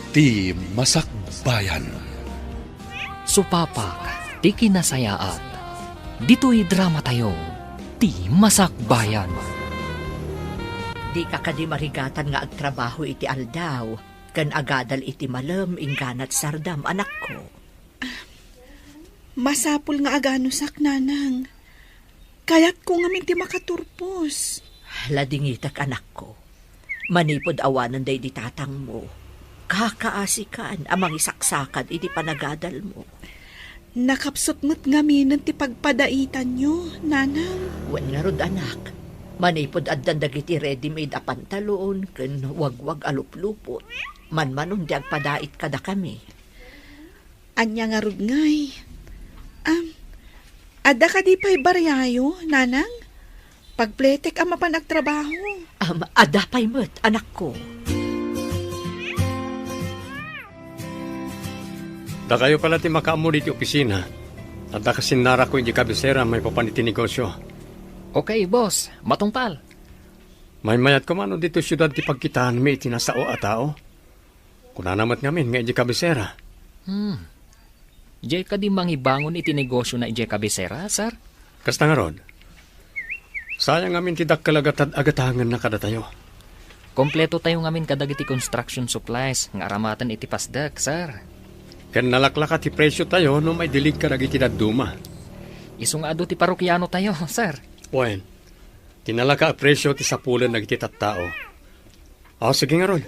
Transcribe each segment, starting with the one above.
Ti Masakbayan. Supapak, ti kinasayaat. Dito'y drama tayo, ti Masakbayan. Di ka kadi marigatan nga agtrabaho iti aldaw, kan agadal iti malam ingganat sardam anak ko. Masapul nga aganusak, nanang. Kayat ko nga minti makaturpos. Ladingitak anak ko. Manipod awanan day di tatang mo. Kakaasikan amang isaksakan iti panagadal mo. Nakapsot mo't ngaminan ti pagpadaitan nyo, nanang. Wen nga rod anak. Manipod addan dagiti ready-made a pantaloon ken wagwag aluplupot. Manmanon di agpadait kada kami. Anya nga rod ngay. Ada ka di pa'y baryayo, nanang? Pagpletek ang mapanagtrabaho. Adapay mo't anak ko. Da kayo pala ti makaamo diti opisina. At da kasinara ko hindi kabisera may papaniti negosyo. Okay, boss. Matungpal. May mayat ko mano dito syudad ti pagkitaan may itinasao a tao. Kunanamat ngamin nga hindi kabisera. Ijay ka di mangibangon iti negosyo na ijay kabisera, sir? Kasta nga rod. Sayang ngamin ti dakkalagatad agatangan na kada tayo. Kompleto tayo ngamin kadag iti construction supplies nga aramatan iti pasdak, sir. Ken nalaklaka ti presyo tayo no may dilig ka iti daduma. Isungado ti parokyano tayo, sir. Wen, tinalaka a presyo ti sapulan nagiti tattao. Sige nga rod.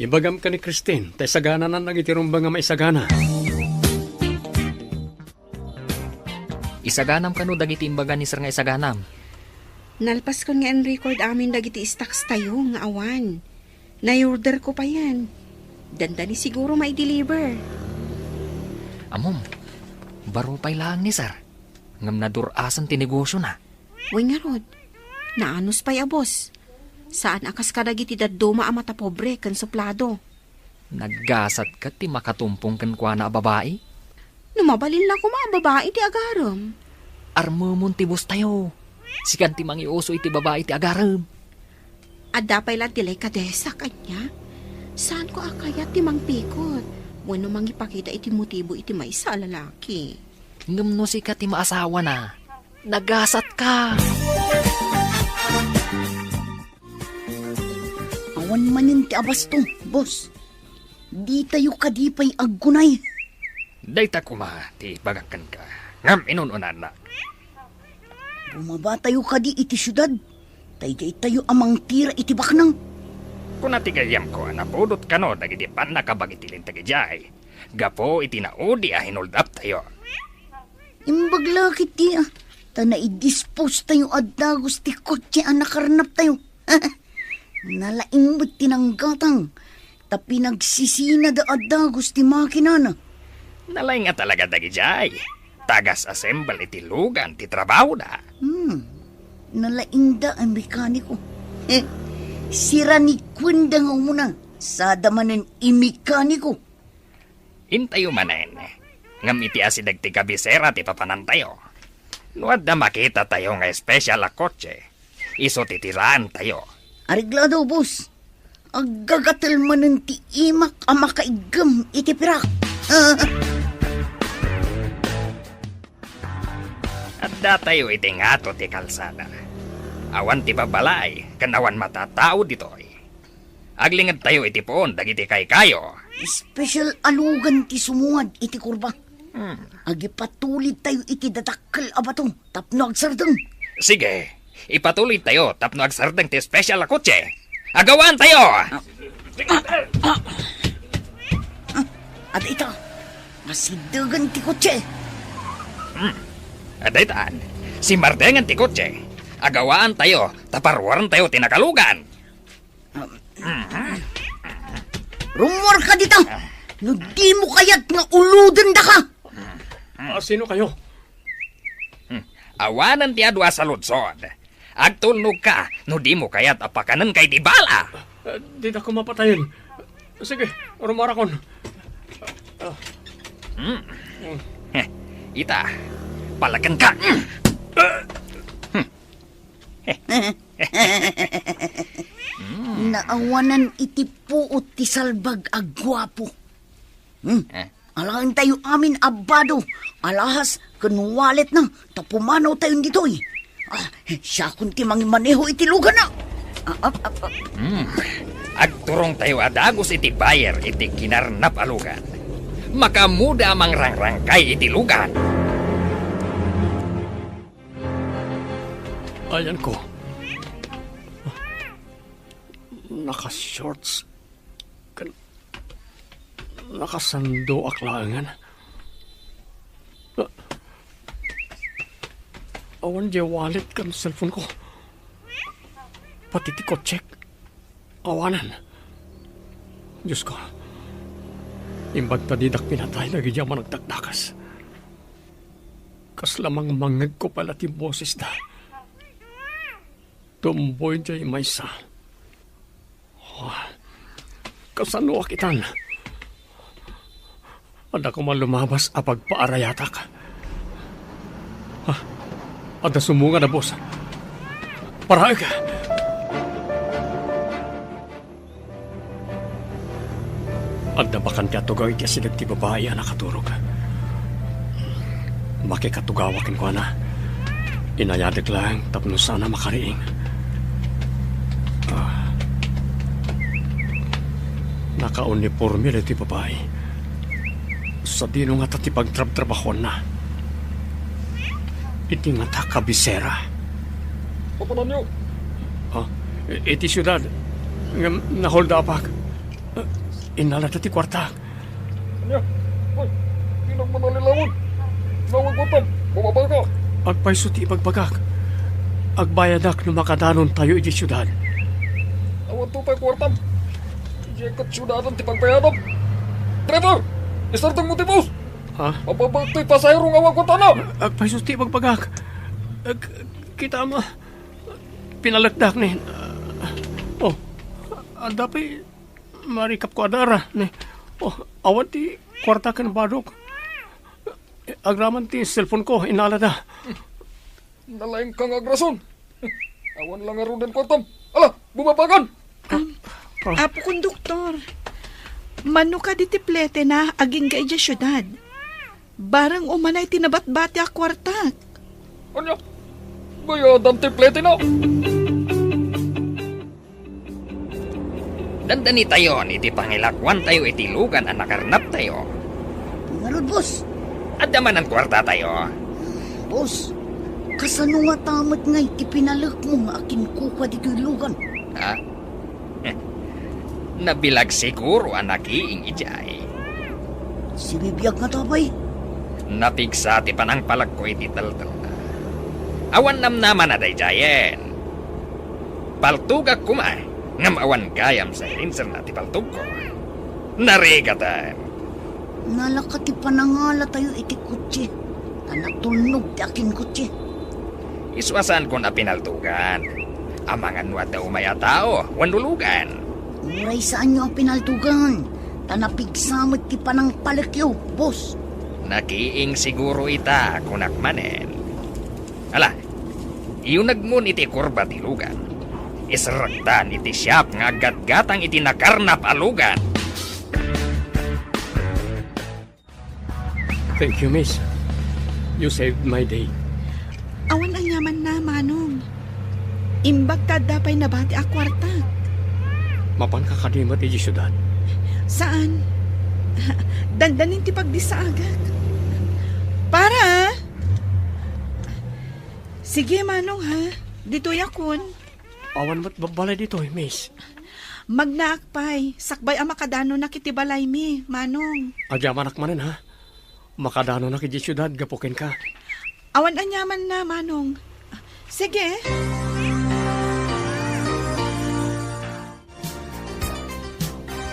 Ibagam ka ni Christine, tay sagana na nagitirumba nga maisagana. Isaganam kano dagiti imbaga ni sir nga isaganam. Nalpas ko nga record amin dagiti stocks tayo nga awan. Na-order ko pa yan. Dandani siguro may deliver. Amom, baro pa'y lang ni sir. Ngam nadurasan ti negosyo na. Uy nga rod, naanos pa'y abos. Saan akas ka dagiti daduma ang mata pobre kan suplado? Naggasat ka ti makatumpong kan kwa na babae? Numabalin lang ko mga babae ti agaram. Armumon ti bus tayo. Sikan ti mangiuso iti babae ti agaram. Adda pa'y lang tilay kadesa kanya. Saan ko akayat ti mangpikot? Wano mangipakita iti motibo iti may sa lalaki. Ngam no si ka ti maasawa na. Nagasat ka. Awan manin ti abasto, boss. Di tayo kadipay aggunay. Dayta kuma ti bagakan ka. Ngam inununan na. Bumaba tayo kadi iti syudad. Tayjay tayo amang tira iti baknang. Kung natigayam ko, napudot ka no, dagiti pan nakabagitilin tagijay. Gapo iti naudi hinoldap tayo. Imbaglakit ti ta na-dispose tayo adda gusti kotse ang nakarnap tayo. Nalaimbot tinanggatang. Tapi nagsisina da adda gusti makina na. Nalay nga talaga dagijay. Tagas assemble iti lugan, ti trabaho da. Nalainda ang mekaniko. Sira ni Kwenda nga muna. Sada manan imekaniko. Intayo manen. Ngam iti asidag ti kabisera ti papanan tayo. Nuad na makita tayo nga espesyal a kotse. Iso titiraan tayo. Ariglado, boss. Agagatal manan ti imak ang makaigam iti pirak. At datayo iti ngato ti kalsada. Awan ti babalay, kanawan matatao ditoy. Aglingad tayo iti poon, dagiti kay kayo. Special alugan ti sumuad iti kurba. Agipatuloy tayo iti datakkel abatong tapno agsardeng. Sige, ipatuloy tayo tapno agsardeng ti special a kotse. Agawan tayo! At ito, masidagan ti kotse. Adaytaan, si Mardengan ti kotse. Agawaan tayo, taparwaran tayo tinakalugan. Rumor ka dito! No di mo kayat nga uludan da ka! Sino kayo? Awanan ti adwa sa lutsod. Agtulnog ka, no di mo kaya't apakanan kay di bala. Di na ko mapatayin. Sige, rumarakon. Ita, palakan ka. Naawanan iti puot ti salbag agwapo. Eh? Alang tayo amin abado. Alahas, kanwalet na. Tapumanaw tayo dito eh. Siya kunti mangimaneho iti lugan na. Agturong tayo adagos iti bayer iti kinarnap alugan. Makamuda mang rangrangkay iti lugan. Ayan ko. Naka-shorts. Nakasando aklangan. Awan di wallet kan cellphone ko. Pati ti check. Awanan. Diyos ko. Imbag tadidak pinatay lagi diya managdagdakas. Kas lamang mangag ko pala ti boses na. Tumboy diya maysa. Kasano akitan. Ada ko man lumabas apag paarayatak. Ada sumunga na boss. Paraag. Ada bakan ti atugay ti silag ti babae na nakaturog. Makikatugawakin ko na. Inayadik lang tapno sana makariing. Naka-uniforme rin ti babae. Sa dino nga tati pagtrab-trabahon na. Iti nga ta kabisera. Papanan niyo? Iti syudad. Nahold apak. Inala tati kwarta. Kanya? Ay, inang manalilawon. Nawag ko tam. Bumabay ka. Agpaiso ti ibagbagak. Agbayadak no makadanon tayo iti syudad. Awan to tayo kwartam. Jekat syudadan ti pagpayanap. Driver! Isartang mo ti boss! Mababag to'y pasayro nga awag ko tanap! Agpaiso ti ibagbagak. Kita mo. Pinalagdak ni. Dapay marikap ko adara ni. Awan ti kwarta kan badok. Agraman ti cellphone ko inalada. Nalaing kang agrason. Awan lang aron den kwartam. Ala, bumabagan! Apo konduktor, mano ka di tiplete na aging ka ija syudad. Barang umanay tinabat-bati a kwartak. Kanya? Bayadan tiplete na! Dandani tayo iti pangilakwan tayo iti lugan ang nakarnap tayo. Ngarod, boss. At naman ang kwarta tayo. Boss, kasano nga tamat nga iti pinalak mo nga akin kuka di lugan. Ha? Nabilag siguro ang nakiing ijay. Sinibiyag nga tabay. Napigsa ti panang palag ko iti taltal na. Awan namnaman na dayjayen. Paltugak kumay. Ngam awan gayam sa rinser na ti paltug ko. Narigatan. Nalaka ti panangala tayo iti kutsi. Anak tulnog ti akin kutsi. Iswasan ko na pinaltugan. Amangan nuat na umaya tao, wanulugan. Muray saan nyo ang pinaltugan? Tanapigsamot ti panang palakyo, boss. Nakiing siguro ita kunak manen. Ala, iyon nagmun iti kurba ti lugan. Israktan iti siyap nga gatgatang iti nakarnap alugan. Thank you, miss. You saved my day. Awan ang yaman na, manong. Imbag tadapay na bati a kwartak. Mapangkakadimat iti syudad. Saan? Dandanin ti pagdisaagak. Para! Sige, manong ha. Dito yakon. Awan mo't babalay dito, miss. Magnaakpay. Sakbay ang makadano na kitibalay mi, manong. Agyamanak manen, ha? Makadano na kiti syudad, gapukin ka. Awan anyaman na, manong. Sige.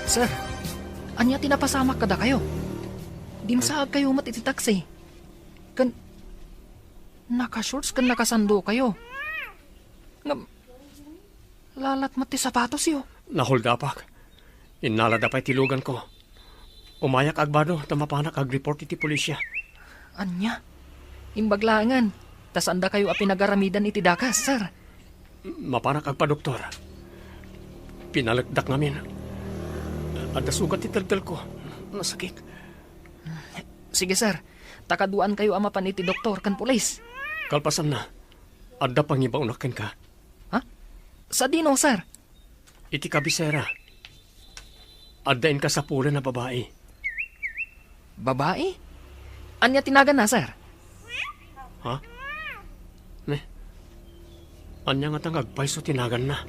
Sir, anya tinapasama kada kayo. Dimsaag kayo mat iti taxi. Naka-shorts kan nakasando kayo. Lalat mat ti sapatos yo. Nahold apak. Inalada pa'y tilugan ko. Umayak agbado, tamapanak ag-report iti pulisya. Anya? Imbaglangan. Tas anda kayo a pinagaramiden iti dakas, sir. Mapanak agpa doktor. Pinalagdak namin. At nasugat italdal ko. Nasakit. Sige, sir. Takaduan kayo ama paniti doktor kan pulis. Kalpasan na. Adda pang iba unakan ka. Ha? Sa dino, sir? Iti kabisera. Addain ka sa pula na babae. Babae? Anya tinagan na, sir? Ha? Ne? Anya nga tangagpay so tinagan na.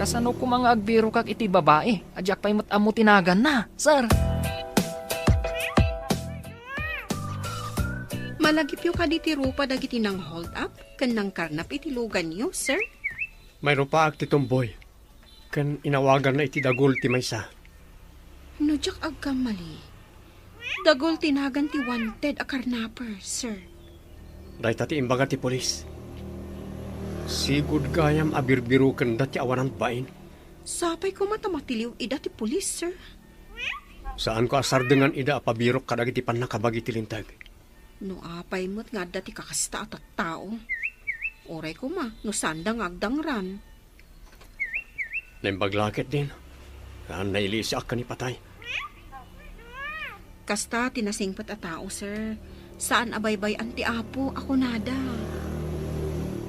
Kasano ko mga agbiro kag iti babae? Adyak pa'y matamo tinagan na, sir. Malagip yung kaditi rupa dagiti nang hold up, kan nang karnap iti lugan niyo, sir? Mayroon pa ak ti tomboy. Kan inawagan na iti dagol ti maysa. No, jak agkamali. Dagol tinagan ti wanted a karnapper, sir. Dahi tati imbaga ti polis. Sigud gayam abirbiruken da ti awanan bain. Sapay ko matamatiliw ida ti pulis, sir. Saan ko asar dengan ida apabirok kadagiti panakabagi ti lintag. No apay mo't nga dati kakasta at tao. Oray ko ma, no sandang agdangran. Naimbaglaket din. Nailisi ak ni patay. Kasta tinasingpat a tao, sir. Saan abaybay anti apo, ako nada.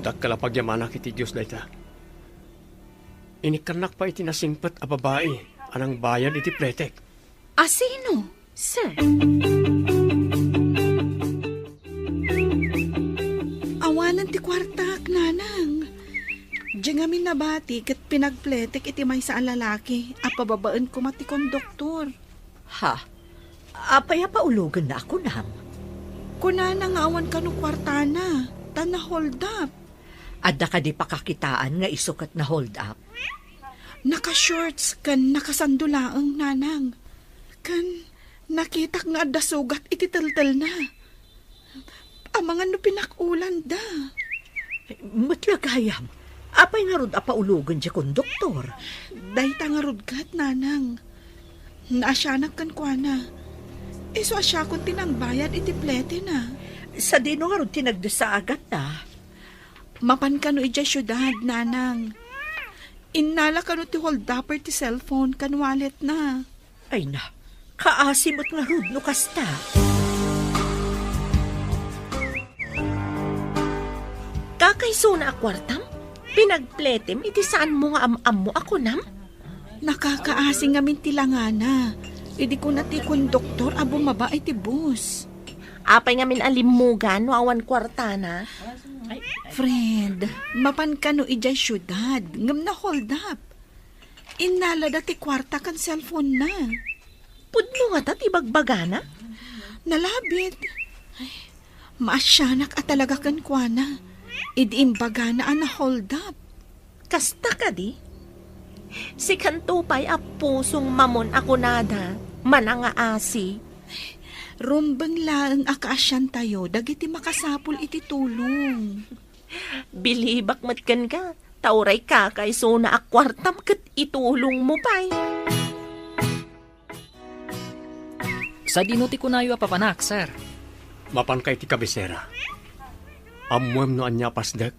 Dakkalapag yamanak iti Diyos dayta. Inikanak pa iti nasingpat a babae. Anang bayan iti pletek. Asino, sir? Awanan ti kwartak, nanang. Diyan ngamin nabati kat pinagpletek iti may sa lalaki. Apababaan ko mati konduktor. Ha? Apay paulugan na ako nam. Kunanang awan ka no kwartana. Tana hold up. Adda ka di pakakitaan nga isukat na hold up. Naka-shorts kan nakasandulaang nanang. Kan nakitak nga adda sugat iti taltal na. Amangan no pinakulan da. Matlagayam. Apay nga rod apaulugan di konduktor. Dahita nga rod kat, nanang. Naasyanak kan kwa na. Iso asya kung tinangbayad iti plete na. Sa dino nga rod tinagdasa agad na. Mapan ka no ija syudad, nanang. Innala ka no ti hold upper ti cellphone kan wallet na. Ay na, kaasimot nga rod no kasta. Kakaiso na akwartam? Pinagpletem, iti saan mo nga am mo ako nam? Nakakaasing ngamin tilangana. Idi ko na ti konduktor abo maba iti bus. Apay ngamin alimugan, no awan kwartana. Friend, mapan ka no ijay syudad. Ngam na hold up. Innala dati kwarta kan cellphone na. Pudno nga tat ibagbagana? Nalabit. Ay, maasyanak at talaga kan kwa na. Idiimbaga na na hold up. Kasta ka di? Si Kantupay a pusong mamon ako nada, mananga asi. Rumbang laang akaasyan tayo, dagiti makasapul iti tulong. Bilibak matkan ka, tauray ka kay so na akwartam kat itulong mo pa'y. Sa dinuti ko na yu apapanak, sir. Mapan kay ti kabisera. Amuem no anya pasdak.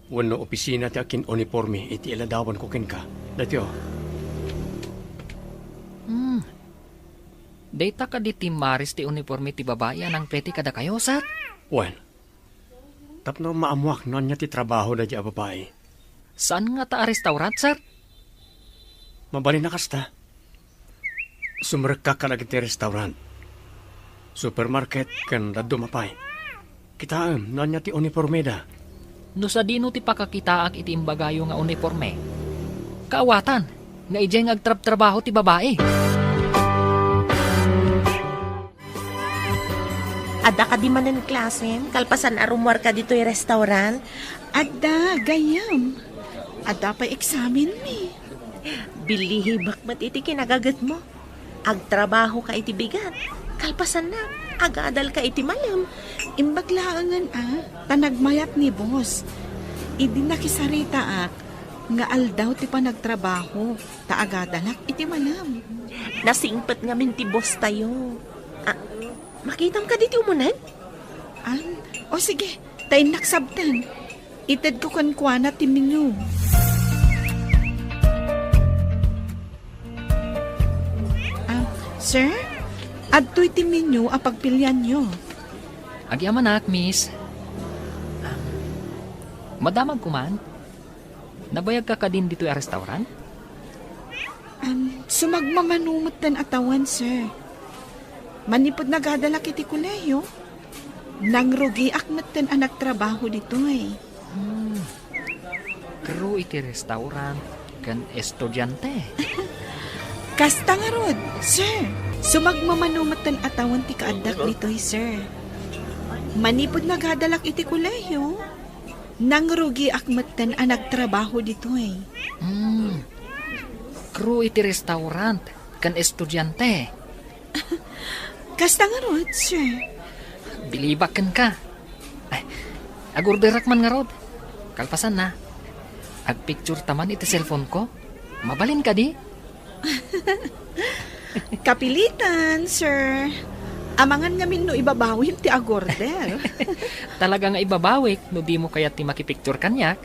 Wano opisina ti akin uniforme iti iladawan ko ken ka. Dati o. Data ka di timaris ti uniforme ti babae anang pwede kada kayo, sir? Wen. Tapno maamuak no anya ti trabaho da di a babae. Saan nga ta restaurant, sir? Mabali na kasta. Sumerek ka kalagi ti restaurant. Supermarket kan daddo mapay. Kitaam no anya ti uniforme da. No sa dino ti pakakitaak iti imbagayo nga uniforme. Kaawatan, nga ijay nga agtrab-trabaho ti babae. Ada ka di manen klasen, kalpasan arumwar ka dito yung restaurant. Ada, gayam. Ada pa examen mi. Bilihibak mat iti kinagagat mo. Agtrabaho ka iti bigat. Kalpasan na, agadal ka iti malam. Imbaglaangan tanagmayat ni boss. Idi nakisarita nga aldaw ti panagtrabaho, taagadalak iti malam. Nasingpat nga min ti boss tayo. Makitam ka dito umunan? O sige, tayo naksabtan. Ited ko kan kuwana ti menu. Sir, adto'y ti menu a pagpilyan nyo. Agyamanak, miss. Madamag kuman. Nabayag ka din dito yung restaurant? Sumagmamanumot tan atawan, sir. Manipod nagadala kiti kuleyo. Nang rugi akmat tan anak trabaho dito eh. Kru iti restaurant kan estudyante. Kasta nga rod, sir. Sumagmamanumot tan atawan ti kaadak dito eh, sir. Manipod nagadalak iti kuleyo. Nang rugi akmat tan anak trabaho dito eh. Kru iti restaurant kan estudyante. Kasta nga rod, sir. Bilibakan ka. Ay, agurderak man nga rod. Kalpasan na. Agpicture taman iti cellphone ko. Mabalin ka di? Kapilitan, sir. Amangan ngamin no ibabawin ti agorder. Talaga nga ibabawik no di mo kaya ti makipicture kanyak.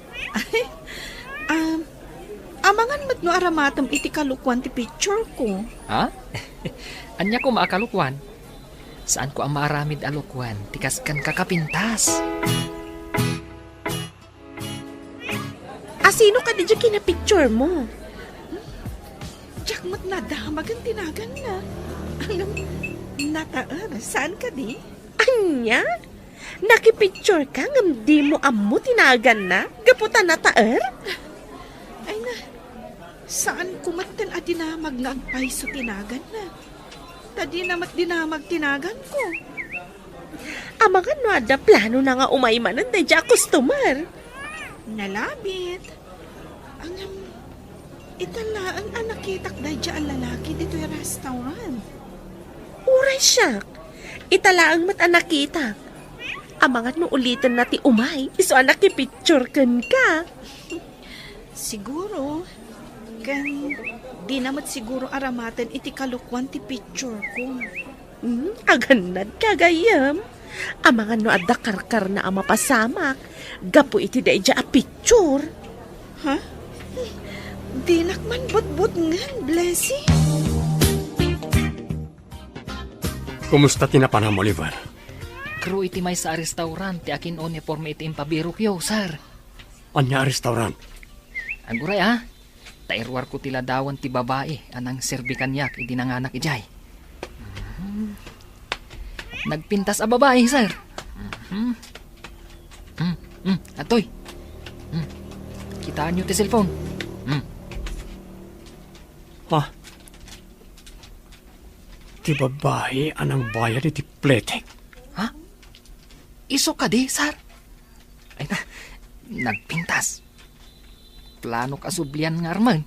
Amangan mat no aramatam iti kalukwan ti picture ko. Ha? Anya ko maakalukwan. Saan ko ang maaramid alukwan? Tikas kan kakapintas. Sino ka di dyan kinapicture mo? Diyak mat nadamagan tinagan na. Anong nataar? Saan ka di? Anya? Nakipicture ka ngam di mo ammo tinagan na? Gaputan na taer? Ay na, saan kumatan at dinamag nga ang paiso tinagan na? Tadi namat dinamag tinagan ko. Amangan no ada plano na nga umaymanan da dya customer. Nalabit. Ang itala ang anakitak da dya ang lalaki dito yung restaurant. Uray siyak. Italaang mat anakita. Amangan no ulitin na ti umay. Iso anakipicture kan ka. Siguro. Kan di namat siguro aramatan iti kalukwan ti picture ko. Aganad kagayam. Amangan no adda karkar na ang mapasamak. Gapo iti da ija a picture. Ha? Di nakman but-but ngan, Blessy. Kumusta tinapanam, Oliver? Kru iti may sa restaurant ti akin uniforme iti impabiro kyo, sir. Anya restaurant? Aguray tairwar ko tila dawan ti babae anang serbikanyak iti nanganak ijay. Nagpintas a babae, sir. Atoy. Kitaan nyo ti cellphone. Ha? Ti babae anang bayad iti pletek. Ha? Iso ka di, sir? Ay na, nagpintas. Plano kasublian nga arman.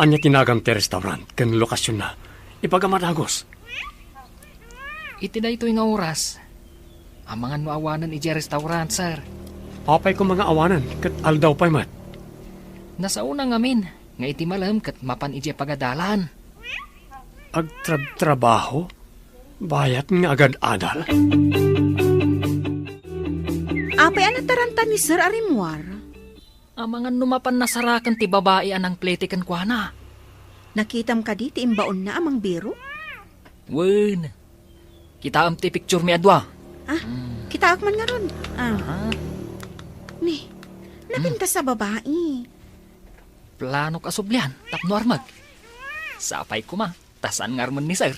Anya tinagam ti restaurant ken lokasyon na. Ipagamatagos. Iti na ito nga oras. Amangan no awanan iti restaurant, sir. Apay ko mga awanan ket aldaw pay mat. Nasa una ngamin, nga iti malam kat mapan iti pagadalan. Agtrabaho? Bayat nga agad adal? Apay anatarantan ni Sir Arimwar? Amangan numapan nasarakan ti babae anang pletikan kwa na. Nakitam ka di ti imbaon na amang biro? Wen. Kita am ti picture mi adwa. Kita akman nga ron. Ni, napinta sa babae. Plano kasublian, tapno armag. Sapay ko ma, tasan ngarman ni sir.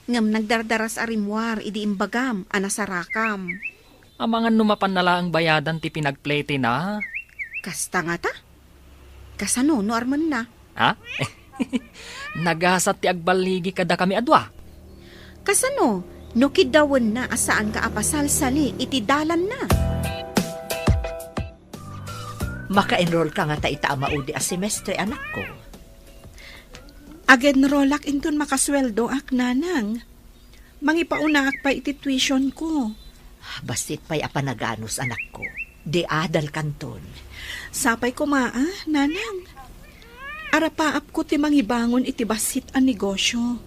Ngam nagdardaras Arimwar, idi imbagam, anasarakam. Amangan numapan nala ang bayadan ti pinagplete na. Kasta nga ta? Kasano, no arman na? Ha? Nagasat ti agbaligi kada kami adwa. Kasano, no kidawan na asaan ka apasal-sali, iti dalan na. Maka-enroll ka nga ta itaamaudi a semestre, anak ko. Agen-rollak inton makasweldo ak nanang. Mangipaunaak pa iti tuition ko. Bastit pa'y apanaganos, anak ko. Di adal kanton. Sapay ko nanang. Arapaap ko ti mangibangon iti basit a negosyo.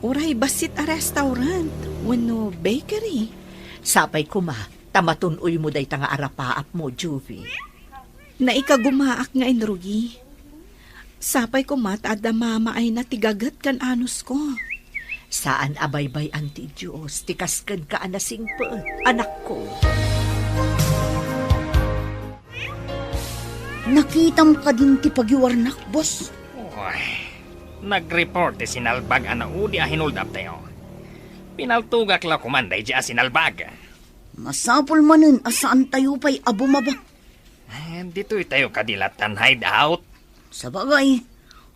Uray basit a restaurant, wano bakery. Sapay ko tamatunoy mo day nga arapaap mo, Juvie. Na ikagumaak nga inrugi. Sapay ko adda mama ay natigagat kan anus ko. Saan abaybay ang ti Diyos, tikaskan ka anasing paet, anak ko. Nakitam ka din ti pagiwarnak, boss. Uy, nag-report ti sinalbag ana udi a hinuldap tayo. Pinaltugak la kumanday di a sinalbag. Masapol manen asaan tayo pa'y abumaba. Dito'y tayo kadilatan hideout. Sa bagay,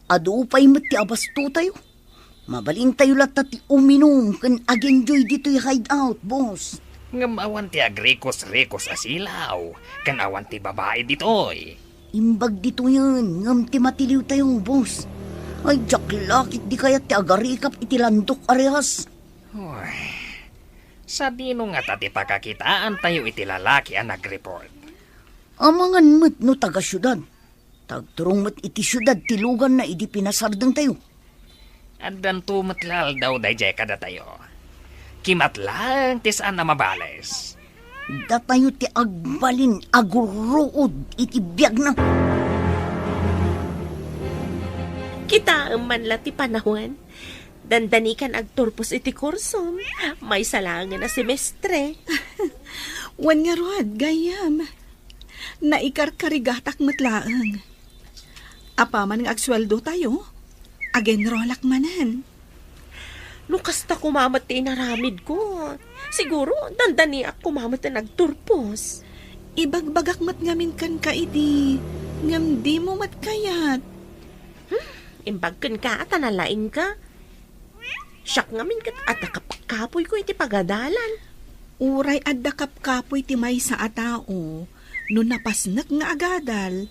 adu pa'y mati abasto tayo. Mabalin tayo lata ti uminom kan agenjoy dito'y hideout, boss. Ngamawan ti agrikos-rikos asilaw. Kanawan ti babae dito'y. Imbag dito yan, ngam ti matiliw tayo, boss. Ay, jaklakit di kaya ti agarikap iti landok arehas. Uy, sa dino nga tati pakakitaan tayo iti lalaki ang nag-report. Amangan mo't no taga-syudad. Tagturong mo't iti syudad tilugan na idi pinasardeng tayo. Adan tumatlal daw dayjay kada tayo. Kimatlang ti saan na mabales. Datayo ti agbalin aguruod iti biyag na. Kita man la ti panahon. Dandanikan agturpos iti kursom. May salangan na semestre. Wan nga rod, gayam. Naikarkarigatak matlaang. Apaman ng agsweldo tayo, agenrolak manan. Lukas ta kumamat ti inaramid ko. Siguro, dandani ak kumamat na nagturpos. Ibagbagak mat ngamin kan ka idi. Ngam di mo mat kayat. Imbagkan ka at analaing ka. Siyak ngamin kat at nakapakapoy ko iti pagadalan. Uray adda kapkapoy ti may sa atao. No napasnak nga agadal,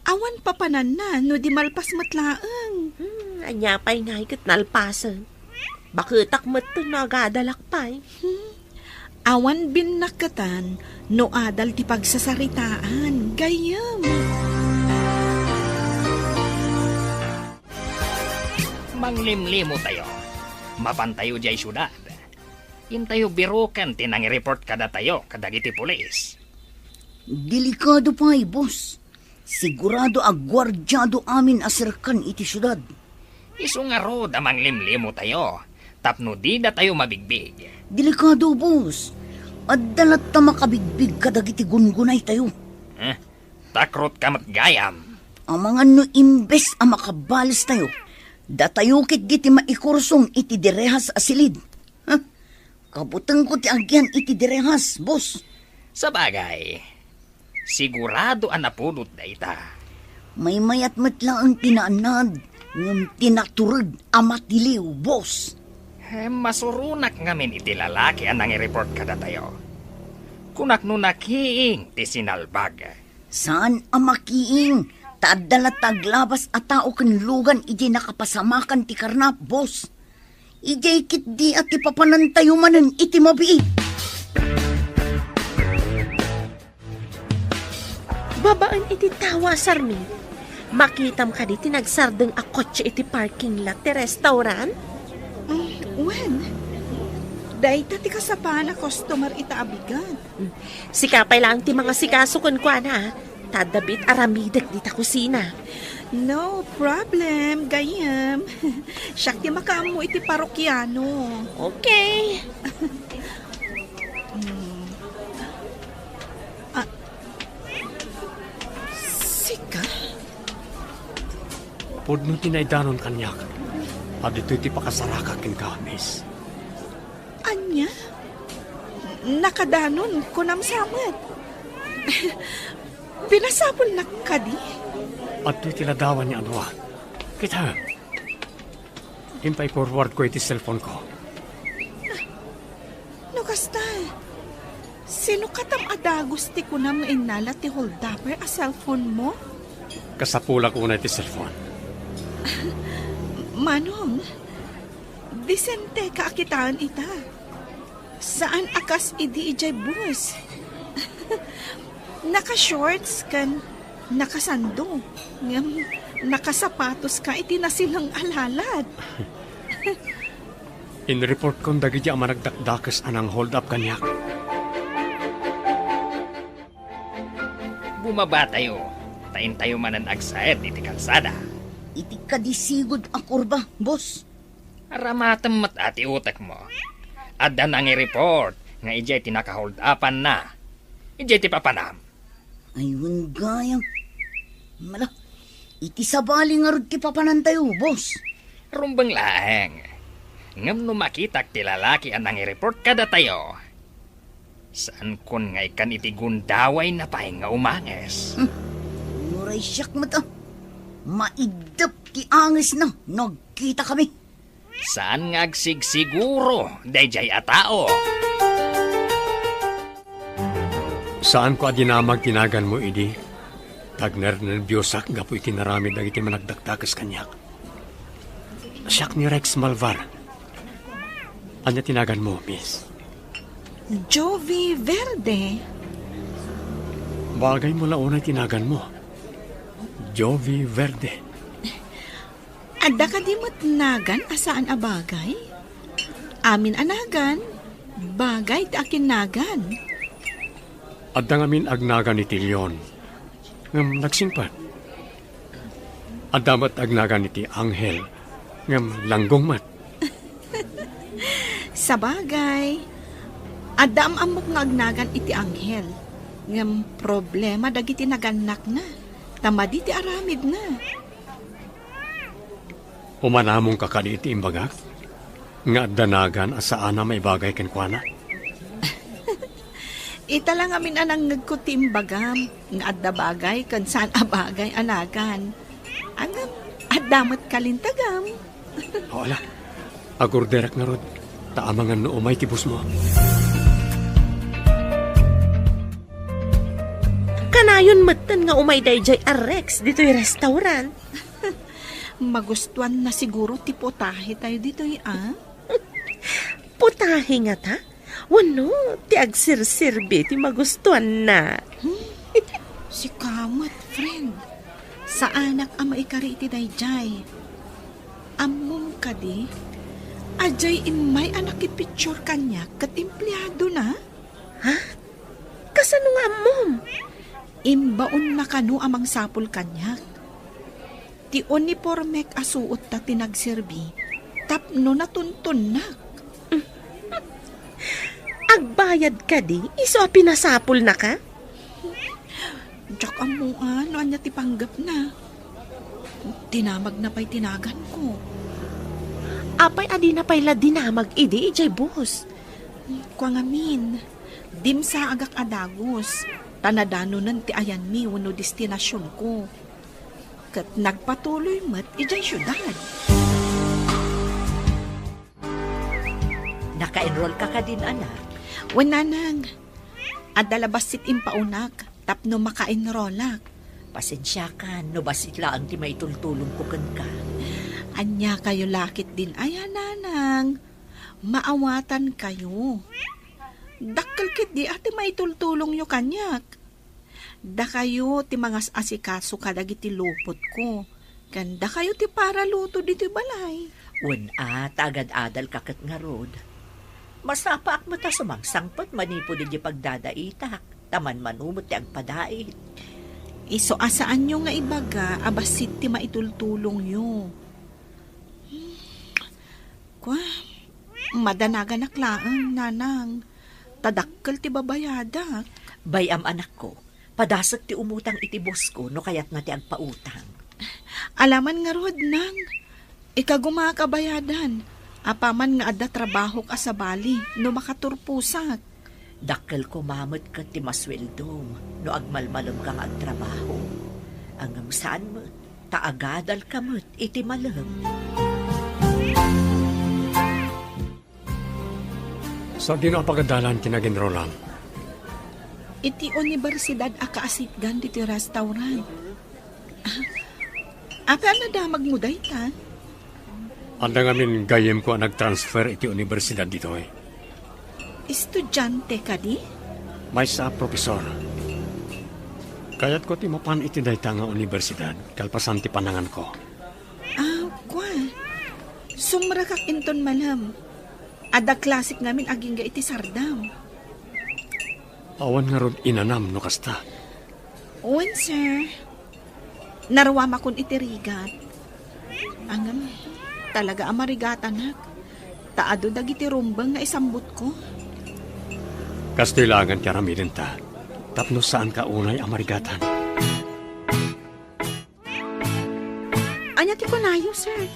awan papanan na no di malpas matlaang. Anyapay nga ikat nalpasan. Bakitak mat to na agadalak pa'y. Awan binakatan no adal ti pagsasaritaan. Gayam. Manglimlimo tayo. Mapantayo jay syudad. Intayo birukan tinang-report kada tayo kadagiti pulis. Delikado pa'y, boss. Sigurado agwardyado amin asirkan iti syudad. Isu nga rod amang limlimo tayo. Tapno di da tayo mabigbig. Delikado, boss. At dalat ta makabigbig kadagiti gungunay tayo. Takrot kamat gayam. Ang mga no imbes ang makabalis tayo. Datayukit di ti maikursong iti direhas asilid. Kabutang ko ti agyan iti direhas, boss. Sa bagay, sigurado ang napulot na ita. May mayat matla ang tinaanad, ng tinaturod amatiliw, boss. Masurunak ngamin iti lalaki ang nangi-report kada tayo. Kunak no nakiing ti sinalbag. Saan ang makiing? Tadala taglabas at tao kanlugan iji nakapasamakan ti karnap, boss. Ijay kit di at ipapanantayo manan iti mabii. Babaan iti tawa, Sarmi. Makitam ka di tinagsardeng a kotse iti parking lot ti restaurant? Wen? Dahita ti kasapaan na customer itaabigan. Sikapay lang ti mga sikasukon ko, ana. Tadabit aramidak di ta kusina. No problem, gayam. Siyak ti makaam mo iti parokyano. Okay. Sika? Pudno tinaydanon kanyak. Adito iti pakasaraka kin kamis. Anya? Nakadanon kunam samet. Pinasapol na kadi? At iti ladawan niya anuan. Kita. Impay forward ko iti cellphone ko. No kasta. Sino katam adagos ti kunam nga inala ti holdapper a cellphone mo? Kasapula ko na iti cellphone. Manong, disente ka akitaan ita. Saan akas idi ijay bus? Naka-shorts kan, nakasando. Ngam, nakasapatos ka iti na silang alalad. In-report kong dagiti ang managdakdakas anang hold up kanyak. Bumaba tayo. Tain tayo manan agsayad iti kalsada. Iti kadisigod a kurba, boss. Aramatem ati utak mo. Adda nang i-report nga ijay tinaka-hold upan na. Ijay ti papanam. Ayun gayang. Mala, iti sabali nga rod ti papanantayo, boss. Rumbang laeng. Ngam no makitak ti lalaki ang nang i-report kada tayo. Saan kun nga ikan iti gundaway na pahay nga umanges? Muray siyak mata. Maidap ti angis na. Nagkita kami. Saan nga agsigsiguro, dayjay atao? Saan ko adinamag tinagan mo, Idi? Tagner nervyosak nga po itinaramid ang iti managdagdagas kanyak. Siyak ni Rex Malvar. Anya tinagan mo, miss? Jovi Verde. Bagay mo launay tinagan mo. Jovi Verde. Adda ka di mo't nagan asaan a bagay? Amin anagan, bagay ti akin nagan. Adda ngamin agnagan ni Tilyon. Ngam nagsingpat. Adda mat agnagan iti Anghel. Ngam langgong mat. Sa bagay, adda amok nga agnagan iti Anghel. Ngam problema dagiti naganak na. Tamadi ti aramid na. Umanamong kakani iti imbagak. Nga danagan asaan na may bagay kenkwana. Ita lang amin anang nagkuti imbagam. Nga adda bagay kan saan a bagay anagan. Angam, addamat kalintagam. Wala. Agurderak nga rod. Taamangan no umay tibus mo. Kanayon matan nga umay dayjay a Rex dito'y restaurant. Magustuhan na siguro ti potahe tayo dito ah? Putahe nga ta? Wano, ti agsirsirbi ti magustuhan na. Si Kamat, friend. Sa anak ama ikari iti dayjay. Among kadi, ajay imay anak ipicture kanya kat empleyado na. Ha? Kasano nga mom? Imbaon na kanu amang sapul kanyak. Ti uniformek asuot ta tinagserbi, tapno na tuntunak. Agbayad ka di, iso pinasapul na ka? Diyak amuan, no anya ti panggap na. Tinamag na pa'y tinagan ko. Apay adi na pa'y dinamag idi, ijay boss. Kwa ngamin, dim sa agak adagos, tanadano nan ti ayan mi wano destinasyon ko. Kat nagpatuloy mat ijay syudad. Naka-enroll ka din, anak. Wananang, adalabas sit impaunak, tapno maka-enrollak. Pasensya ka, no basit lang ti maitultulong ko kan ka. Anya kayo lakit din, ayananang. Maawatan kayo. Dakkel kit di ati maitultulong yo kanyak. Da kayo ti mga asikaso kadagiti lupot ko. Ganda kayo ti para luto dito balay. Tagad-adal kakat nga rod. Masapaak mo ta sumangsangpot manipo din di pagdadaitak. Taman manumot ti agpadait. Iso asaan nyo nga ibaga, abasit ti maitultulong nyo. Kwa, madanagan aklaang, nanang. Tadakkel ti babayadak. Bayam anak ko, padasat ti umutang iti boss ko, no kayat na ti agpautang. Alaman nga rod, nang. Ikagumakabayadan. Apaman nga adda trabaho ka sa bali, no makaturpusak. Dakkel ko mamot ka ti masweldom, no agmalmalom kang agtrabaho. Angam saan mo, taagadal ka mo't iti malem. Sa di na pagadalan tinaginrolam? Iti universidad akaasitgan diti restaurant. Apa na damag mo day ta? Anda ngamin gayem ko nag-transfer iti universidad dito eh. Estudyante ka di? May sa profesor. Kayat ko ti mapan iti dayta nga universidad, kalpasan ti panangan ko. Kwa. Sumrakak inton malam. Ada klasik namin aging ga iti sardam. Awan nga rod inanam no kasta. Owen, sir. Narwama kun iti rigat. Angam, talaga amarigata nak. Taado dagiti rumbang nga isambut ko. Kastilangan ka ramidin ta. Tapno saan ka unay amarigatan? Anya ti kunayo, sir.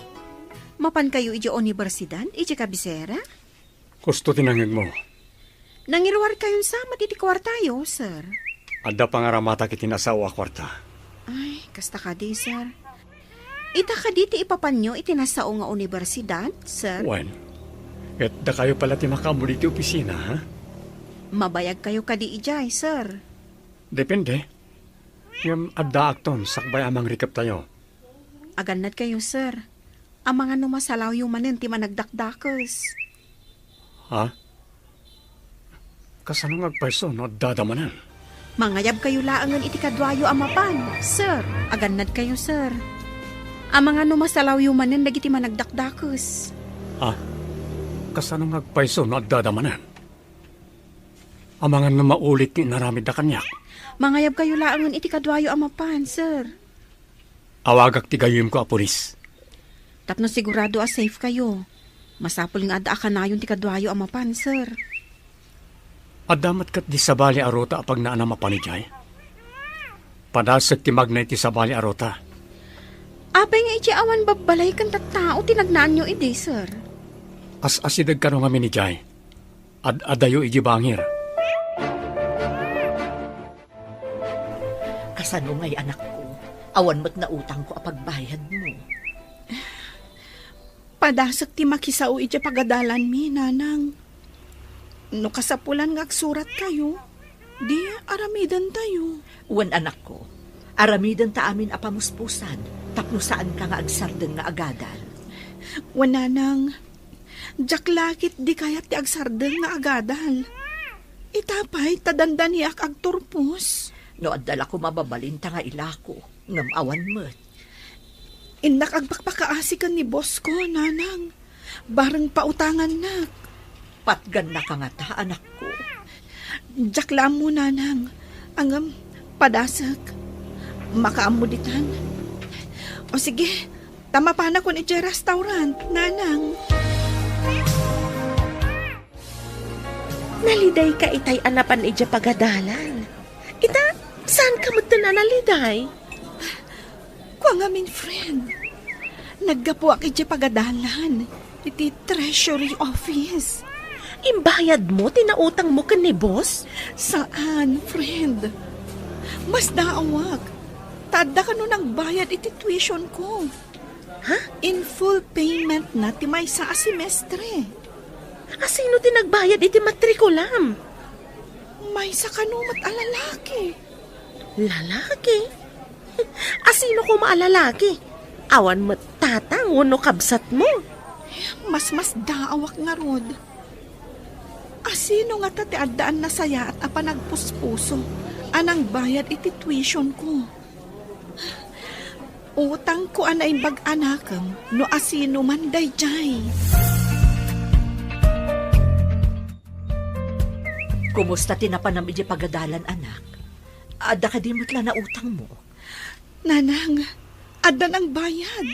Mapan kayo iti universidad, iti kabisera? Gusto tinangig mo. Nangirwar kayong sama ti kwartayo, sir. Adda pangaramata kiti nasawa kwarta. Ay, kasta ka di, sir. Ita ka di ti ipapanyo iti nasao nga universidad, sir. Wen, et da kayo pala ti makamuli ti opisina, ha? Mabayag kayo ka di ijay, sir. Depende. Yung adda akton, sakbay amang rikap tayo. Aganad kayo, sir. Ang mga numasalaw yung manin ti managdakdakos. Ha? Kasano ngagpaiso no dadamanan? Mangayab kayo laangan iti kadwayo amapan, sir. Aganad kayo, sir. Ang mga numasalaw yung manin dagiti managdakdakos. Ha? Kasano ngagpaiso no dadamanan? Ang mga namaulit ni naramid na kanyak. Mangayab kayo laangan iti kadwayo amapan, sir. Awagak ti gayim ko a pulis. Tapno sigurado safe kayo. Masapul nga adda akanayon ti kadwayo amapan, sir. Adamat kat di sabali arota apag naana mapanijay. Padasag ti magnay ti sabali arota. Apay nga iti awan babalay kan tattao tinagnaan nyo ide, sir. As-asidag ka no nga minijay. Adayo iji bangir. Kasano nga'y anak ko? Awan mo't na utang ko apagbayad mo. Padasag ti makisao iti pagadalan mi, nanang. No kasapulan nga agsurat kayo, di aramidan tayo. Wan anak ko, aramidan ta amin apamuspusan, tapno saan ka nga agsarden nga agadal. Wan nanang, jaklakit di kayat ti agsarden nga agadal. Itapay tadandaniak agturpos. No adala ko mababalin ta nga ilako, ngam awan mo't. Indak agpakpakaasikan ni boss ko, nanang. Barang pautangan nak. Patgan na ka nga ta, anak ko. Jakla mo, nanang. Angam, padasag. Makaamuditan. O sige, tama pa na ko ni restaurant, nanang. Naliday ka itay anapan ija pagadalan. Ita, saan ka mo naliday? Kwa nga min friend. Naggapuak iti pagadalan. Iti treasury office. Imbayad mo, tinautang mo ka ni boss? Saan, friend? Mas naawag. Tada ka nun ang bayad iti tuition ko. Ha? In full payment na ti may sa semestre. Asino tinagbayad iti matrikulam? May sa kanumat alalaki. Lalaki? Asino ko maalalaki? Awan mo tatang wano kabsat mo. Mas daawak nga rod. Asino nga tati addaan na saya at apanagpuspuso anang bayad iti tuition ko. Utang ko anay bag-anakam no asino man dayjay. Kumusta tinapanam iti pagadalan, anak? Adda ka di mo't na utang mo. Nanang, addan ang bayad.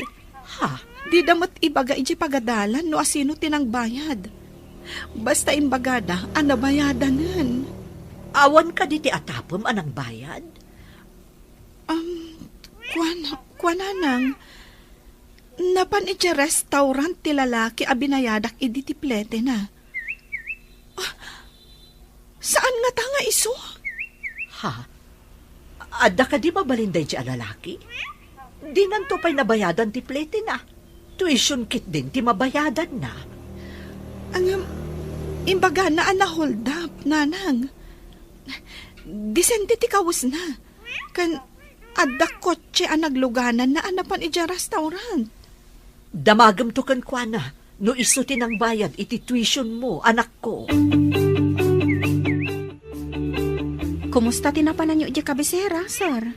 Ha? Di damot ibaga iti pagadalan no asino tinang bayad. Basta imbagada, anabayadanan. Awan ka di ti atapom anang bayad? Kwananang, napan iti restaurant ti lalaki abinayadak idi ti plete na. Saan nga tanga iso? Ha? Adda ka di mabalinday ti alalaki? Di nanto pa'y nabayadan ti plete na. Tuition kit din ti mabayadan na. Imbaga na hold up, nanang. Disente ti kawas na. Kan adda kotse ang nagluganan na anapan ija restaurant. Damagam to kan kwa na. No iso tinang bayad iti tuition mo, anak ko. Kumusta tinapanan nyo ija kabisera, sir?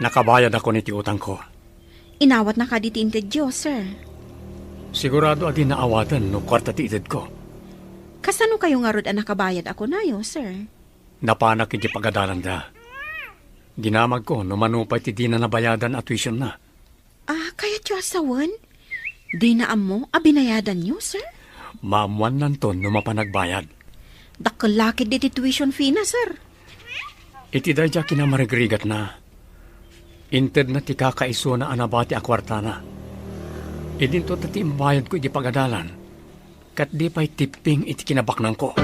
Nakabayad ako niti utang ko. Inawat na ka di tintedyo, sir. Sigurado adi naawatan no kwarta ti itid ko. Kasano kayo nga rod ang nakabayad ako nayo, sir? Napanak iti pagadalan da. Dinamag ko no manupay ti di na nabayadan at tuition na. Kaya tiyo asawan? Di na amo, abinayadan niyo, sir? Maamuan nanton no mapanagbayad. Dakalakid di tuition fee na, sir. Iti dadya kinamarigrigat na. Inted na ti kakaiso na anabati a kwartana. Idinto tati imbayad ko iti pagadalan. Kat di pa'y tipping iti kinabaknang ko.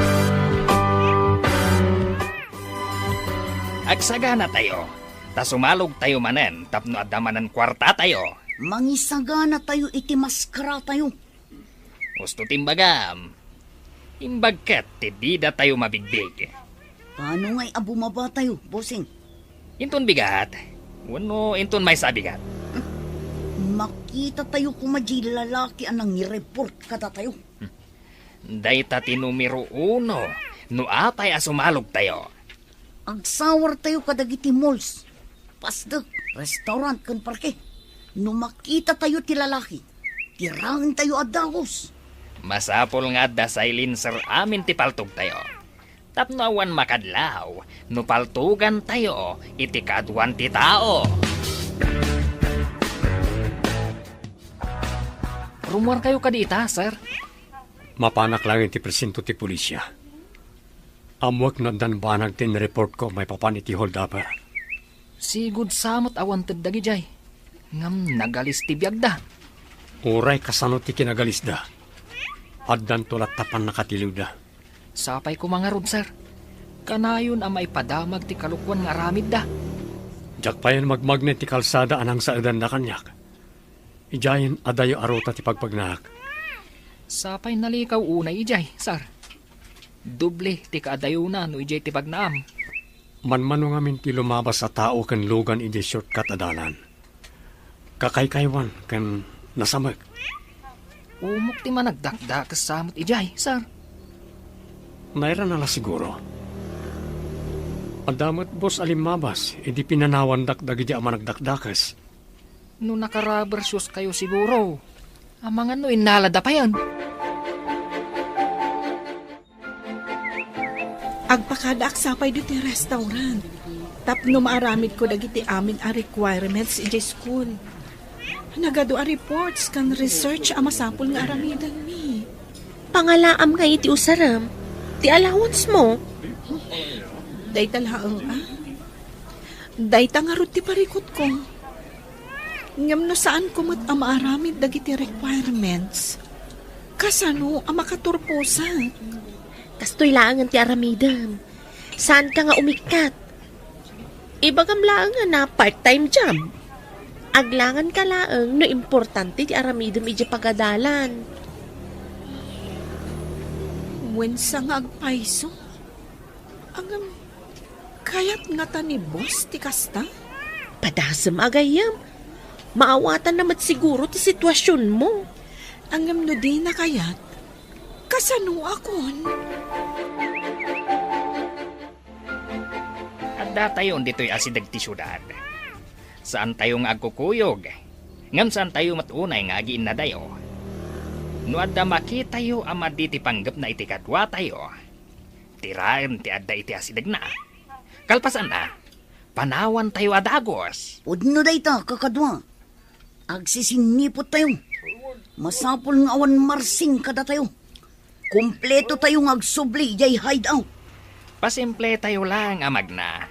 Agsagana tayo. Ta sumalog tayo manen, tapno adamanan kwarta tayo. Mangisagana tayo iti maskara tayo. Gusto timbagam. Imbagkat, tidida tayo mabigbig. Paano nga'y abumaba tayo, bossing? Inton bigat. Wano, inton may sabigat. Makita tayo kumadji lalaki anang i-report kada tayo. Day tati numero 1. No apay asumalog tayo. Agsawar tayo kadagiti malls. Pasda, restaurant kan parke. No makita tayo ti lalaki, tirangin tayo adagos. Masapol nga da silencer amin ti paltog tayo. Tapno awan makadlaw, no paltugan tayo, iti kadwan ti tao. Rumor kayo kadita, sir. Mapanak lang iti presinto ti pulisya. Amwak na danbanag tin report ko may papan iti hold-upper. Sigud samot awan tagdagi jay. Ngam nagalis ti biyagda. Uray kasano ti kinagalisda. Addan tulat tapan nakatiliw da. Sapay ko mga rod, sir. Kanayon ang maipadamag ti kalukwan nga aramid da. Jak pa yan magmagnet ti kalsada anang sa edan na kanyak. Ijayan adayo arota ti pagpagnak. Sapay nalikaw unay ijay, sir. Doble ti kaadayuna no ijay ti pagnaam. Manmano ngamin ti lumabas sa tao kan lugan iti shortcut adalan. Kakaykaywan kan nasamag. Umok ti managdakda kasamot ijay, sir. Naira na siguro. Adamot boss alimabas, edi pinanawan dakdag iti amanagdakdakas. No nakarubber shoes kayo siguro. Amangan no inalada pa yan. Agpakada aksapay dito yung restaurant. Tapno maaramid ko dagiti amin a requirements iti school. Nagado a reports kan research a masapul nga aramidan mi. Pangalaam nga iti usaram. Ti allowance mo. Day talaang Day tangarot ti parikot ko. Ngam no saan ko mat ang maaramid dagiti requirements. Kasano ang makaturpusan? Kastoy laangan ti aramidam. Saan ka nga umikat? Ibagam laangan na part-time job. Aglangan ka laang no importante ti aramidam iti pagadalan. Wensa nga agpaiso? Angam, kayat nga ta ni boss ti kasta? Padasam agayam. Maawatan naman siguro ti sitwasyon mo. Angam no di na kayat, kasano akon? Adda tayo dito'y asidag ti syudad. Saan tayo nga agkukuyog? Ngam saan tayo matunay nga agiin na dayo? No adda makita tayo ama di ti panggap na iti kadwa tayo. Tiraen ti adda iti asidag na. Kalpasan na, panawan tayo adagos. Udno day ta, kakadwa. Agsisinipot tayo. Masapol nga awan marsing kada tayo. Kompleto tayong agsubli, jay hideout. Pasimple tayo lang amag na.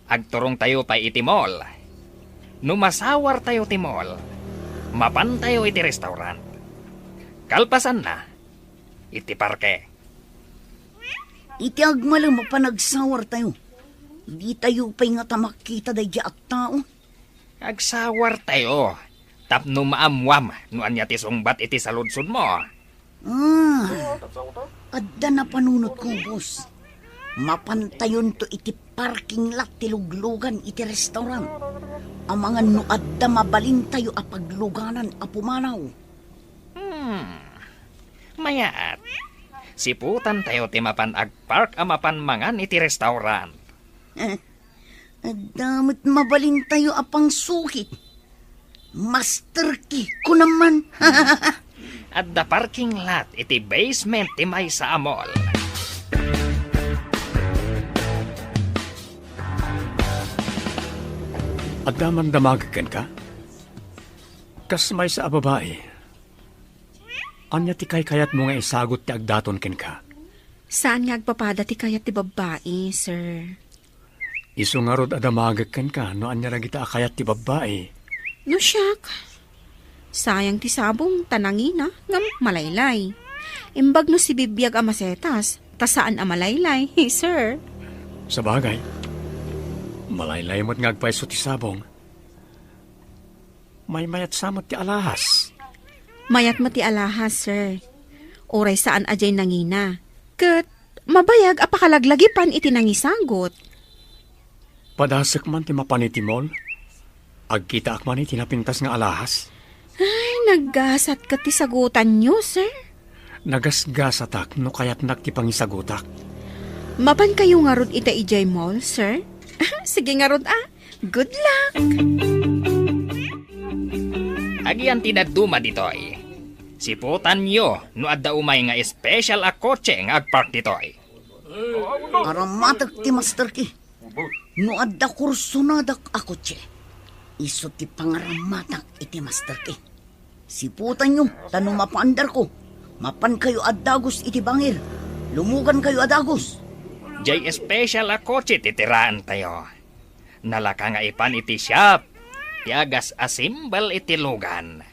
Agturong tayo pa iti mall. No masawar tayo ti mall, mapan tayo iti restaurant. Kalpasan na, iti parke. Iti agmalang mapanagsawar tayo. Di tayo pa'y nga tamakita day at tao. Agsawar tayo. Tapno maamwam, no anya ti sungbat iti saludsod mo. Adda na panunot ko, boss. Mapantayon to iti parking lot ti luglugan iti restaurant. Ang mga no adda mabalin tayo a pagluganan a pumanaw. Mayaat. Siputan tayo ti mapan agpark a mapan mangan iti restaurant. Adamot mabalin tayo a pang sukit. Master key ko naman. At the parking lot iti basement ti may sa mall. Adaman damagagan ka? Kas may sa babae, Anya ti kayat mo nga isagot ti agdaton ken ka. Saan nga agpapada ti kayat ti babae, sir? Isu nga rod adamagag ken ka no anya ra kita akayat ti babae. No, siyak. Sayang ti sabong tanangina ngam malaylay. Imbag no si bibiyag amasetas, ta saan amalaylay, sir? Sa bagay, malaylay mo't ngagpaiso ti sabong. May mayat samot ti alahas. Mayat mo ti alahas, sir. Oray saan ajay nangina. Kat mabayag apakalaglagipan iti nangisagot. Padasek man ti mapanitimol. Agkita ak man iti napintas nga alahas. Ay, naggasat ka ti sagutan nyo, sir. Nagasgasatak no kayat nagtipangisagutak. Mapan kayo nga rod ita ijay mall, sir? Sige nga rod, Good luck! Agian tinaduma ditoy. Siputan nyo no adda umay nga special a kotse nga agpark ditoy. Aramatag ti Master Ki. No adda kursunadak ako tse. Iso ti pangaramatak iti Master Ki. Siputan nyo, tanong mapaandar ko. Mapan kayo adagos iti bangir. Lumugan kayo adagos. Jay special a kotse titiraan tayo. Nalaka nga ipan iti shop. Tiagas a simbal iti lugan.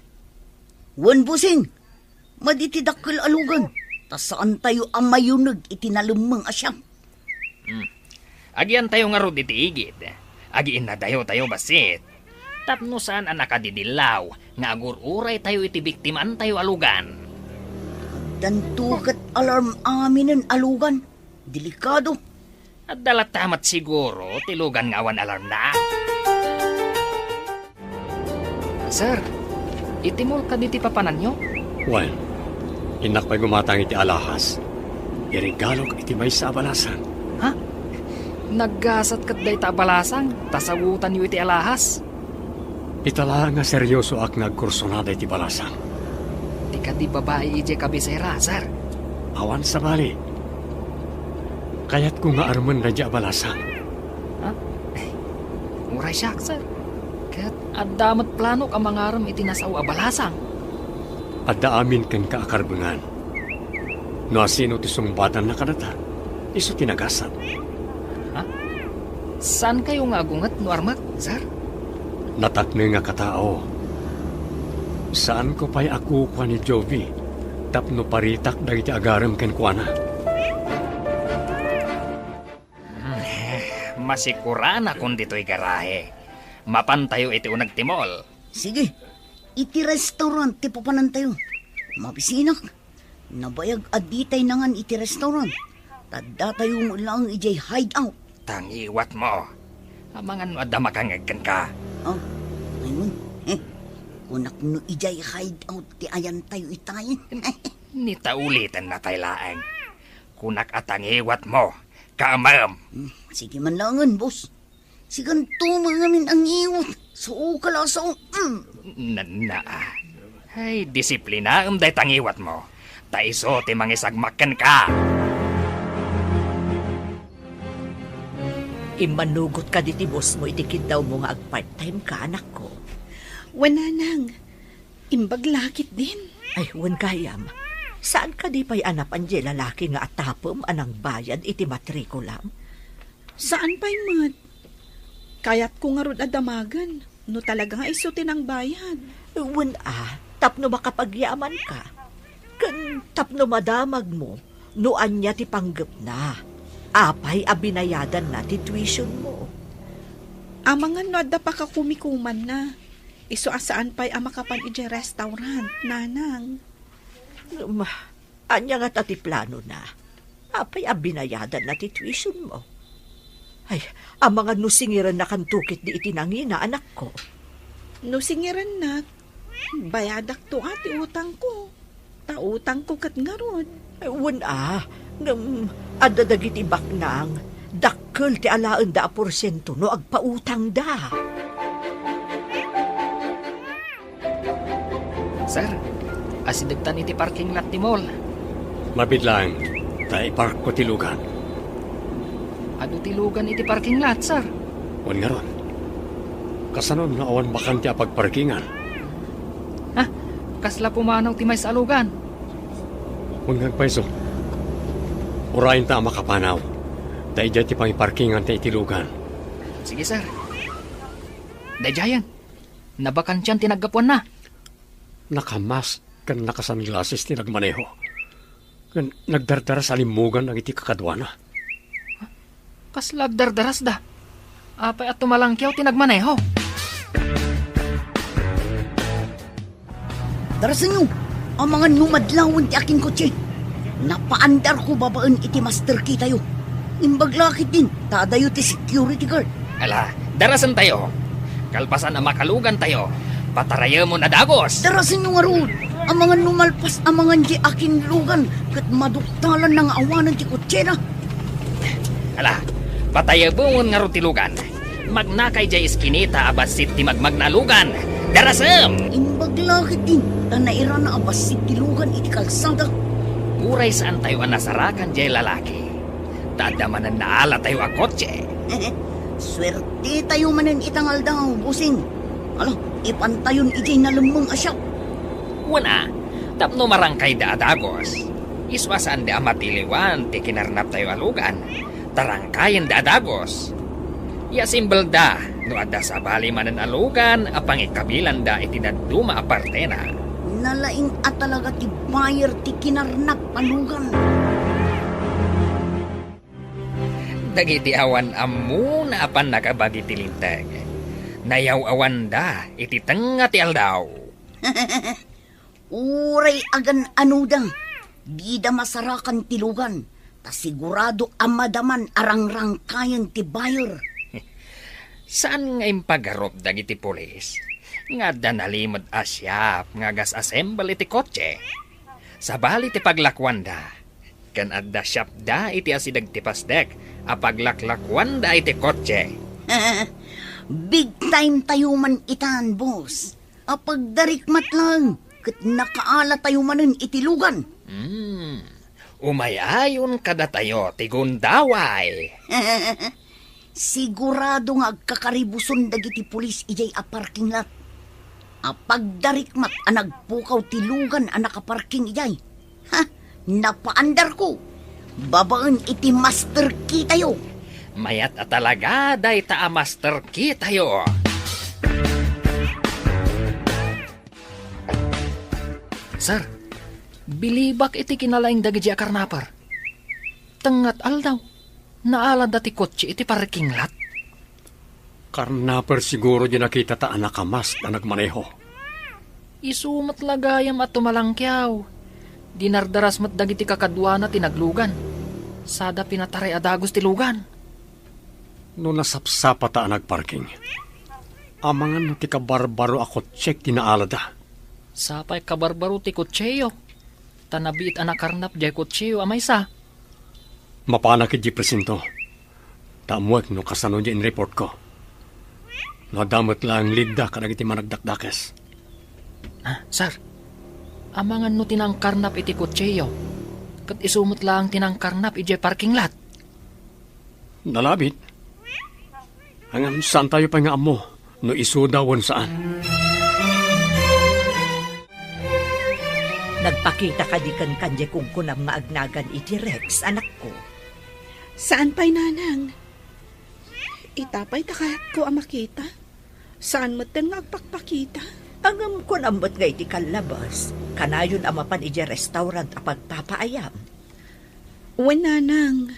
Wan busing, maditidakkel alugan. Ta saan tayo amayunag iti nalumang asyam. Agian tayo nga rod iti igid. Agiin na dayo tayo basit. Tapno saan ang nakadidilaw nga agururay tayo iti biktiman tayo alugan. Dantukat alarm aminen alugan. Delikado. At dalat tamat siguro tilugan nga awan alarm na. Sir, itimol ka diti papanan nyo? Well, inak pa'y gumatang iti alahas. Irigalog iti may sa abalasan. Ha? Naggasat kat day ta balasang, tasagutan yu iti alahas. Itala nga seryoso ak nagkursonada iti balasang. Di ka di babae ije kabisera, sir. Awan sa bali. Kayat ko nga arman na di balasang. Ha? Uray siyak, sir. Kaya't addamat plano ka mangaram iti nasaw abalasang. Adda amin ken kaakarbungan. No asino ti sungbatan na kanata, iso tinagasat. Ha? Saan kayo nga agungat no armat, sir? Natakne nga katao. Saan ko pa'y ako kwa ni Jovi, tapno paritak dagiti agaram ken kuana. Masikurana kung dito'y garahe. Mapantayo iti unag timol. Sige, iti restaurant ti papanan tayo. Mabisinak, nabayag aditay nangan iti restaurant. Tadda tayo mo lang ijay hideout. Tangiwat mo. Amangan mo adda makangagkan ka. Ayun. Kunak no ijay hideout ti ayan tayo itayin. Nitaulitan na tayo laang. Kunak at tangiwat mo. Kaamam. Sige man langan, boss. Siganto mangamin ang iwat. So, kalasong. Ay, disiplina day tangiwat mo. Taiso ti mangisagmakan ka. Imanugot ka diti boss mo, itikid daw mo nga ag-part-time ka, anak ko. Wananang, imbag lakit din. Ay, wan kayam. Saan ka di pa'y anap ang lalaki nga atapom anang bayad iti matrikulam? Saan pa'y mat? Kayat ko nga rod adamagan, no talaga nga isutin ang bayad. Wan tapno makapagyaman ka. Kan tapno madamag mo, no anya ti panggap na. Apay abinayadan na ti tuition mo. Amangan no adda pa ka kumikuman na. Iso asaan pa'y amakapan ije restaurant, nanang. Anya nga tati plano na. Apay abinayadan na ti tuition mo. Ay, ang mga nusingiran na kantukit di itinangina, anak ko. Nusingiran na, bayadak to ati utang ko. Tautang ko kat nga rod. Wan adadagiti baknang, dakkel ti alaan da porsyento no agpautang da. Sir, asidagtan iti parking lot ti mall. Mabidlang, tayo park ko tilugan. Ado tilugan iti parking lot, sir. Wan nga ron. Kasanon na awan bakante a pagparkingan. Ha? Kasla pumanaw ti may salugan. Kung nagpaiso, urayin ta ang makapanaw. Dahil dyan ti pangiparkingan ta itilugan. Sige, sir. Dajayan, nabakan tiyan tinaggapuan na. Nakamas kan nakasunglasses ti nagmaneho. Kan nagdardara sa limugan ang iti kakadwana. Kaslag dardaras da. Apay at tumalangkyaw tinagmaneho. Darasan nyo, ang mga numadlawon ti aking kotse. Napaandar ko babaan iti master key tayo. Imbaglakit din, tadayo ti security guard. Ala, darasan tayo. Kalpasan ang makalugan tayo. Pataraya mo na dagos. Darasan nyo nga roon, ang mga numalpas ang mga di aking lugan kat maduktalan ng awanan ti kotse na. Ala, pataya bungon nga rutilugan. Magnakay jay iskinita abasit ti magmagnalugan. Darasam! Imbaglakit din, tanaira na abasit ti lugan iti kalsada. Uray saan tayo ang nasarakan jay lalaki. Dadamanan na ala tayo ang kotse. Swerte tayo manan itangal daw, busing. Alo, ipantayon ijay na lumang asyak. Una, tapno marangkay da adagos. Iswasan da matiliwan ti kinarnap tayo alugan. Tarangkayan da adagos. Ya simbel da, no ada sa bali manan alugan, apang ikabilan da itinaduma aparte na. Nalaing at talaga ti buyer ti kinarnap alugan. Dagiti awan amu na apan nakabagi ti lintag. Nayaw awan da, iti tenga ti aldaw. Uray agan anudang, di da masarakan ti lugan, ta sigurado amadaman arangrangkayan ti buyer. Saan nga impagarop dagiti polis? Nga da nalimod asyap, nga gas assemble iti kotse. Sa bali ti paglakwan da. Kan adda syap da iti asidag ti pasdek, apaglaklakwan da iti kotse. Big time tayo man itan, boss. Apagdarikmat lang, kat nakaala tayo manin itilugan. Umayayon kada tayo, tigundaway. Sigurado nga agkakaribuson dagiti pulis ijay a parking lot. Apagdarikmat ang nagpukaw tilugan ang nakaparking ijay. Ha? Napaandar ko. Babaan iti master key tayo. Mayat at talaga day ta a master key tayo. Sir, bilibak iti kinalaing dagiti a karnapar. Tengat aldaw. Naalad dati kotse iti parking lot. Karnaper siguro di nakita ta anak kamas na nagmaneho. Isumat lagayam at tumalangkyaw. Dinardaras mat dagiti kakadwa na tinaglugan. Sada pinataray adagos ti lugan. No nasapsapa ta nagparking. Amangan no ti kabarbaro ako check tinaalada. Sapay kabarbaro ti kotseyo. Tanabiit anak karnap jay kotseyo amay sa. Mapanakit di presinto. Tamuak no kasano di in report ko. Nadamot lang ligda kadagiti managdakdakes. Sir, amangan no tinangkarnap iti kotseyo. Kat isumot lang tinangkarnap iti parking lot. Nalabit. Hanggang saan tayo pa nga amo no isudawon saan. Nagpakita ka di kan kanje kung kunam nga agnagan iti Rex, anak ko. Saan pa'y nanang? Itapay takat ko ang makita. Saan mo ten nga agpakpakita? Angam ko nambot nga iti kalabas. Kanayon amapan iti restaurant apagpapaayam. Uwan nanang.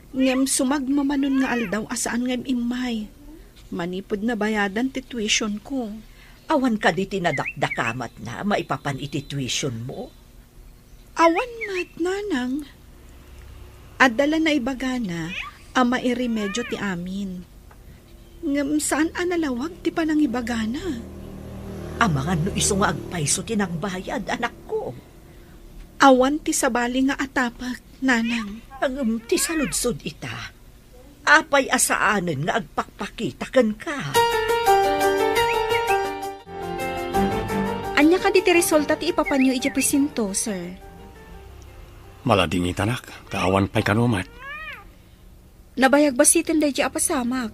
Ngem sumagmamanon nga aldaw asaan ngem imay. Manipod na bayadan ti tuition ko. Awan ka di tinadakdakamat na maipapan iti tuition mo. Awan mat nanang. Adala na ibagana, ama iremedyo ti amin. Ngam saan analawag ti panang ibagana? Amangan no iso nga agpaiso tinang bayad, anak ko. Awan ti sabali nga atapak, nanang. Ang ti saludsod ita. Apay asaanen nga agpakpakita ken ka. Anya ka di ti resulta ti ipapanyo iti presinto, sir? Malading itanak, kaawan pa'y kanumat. Nabayag basitin da iti apasamak.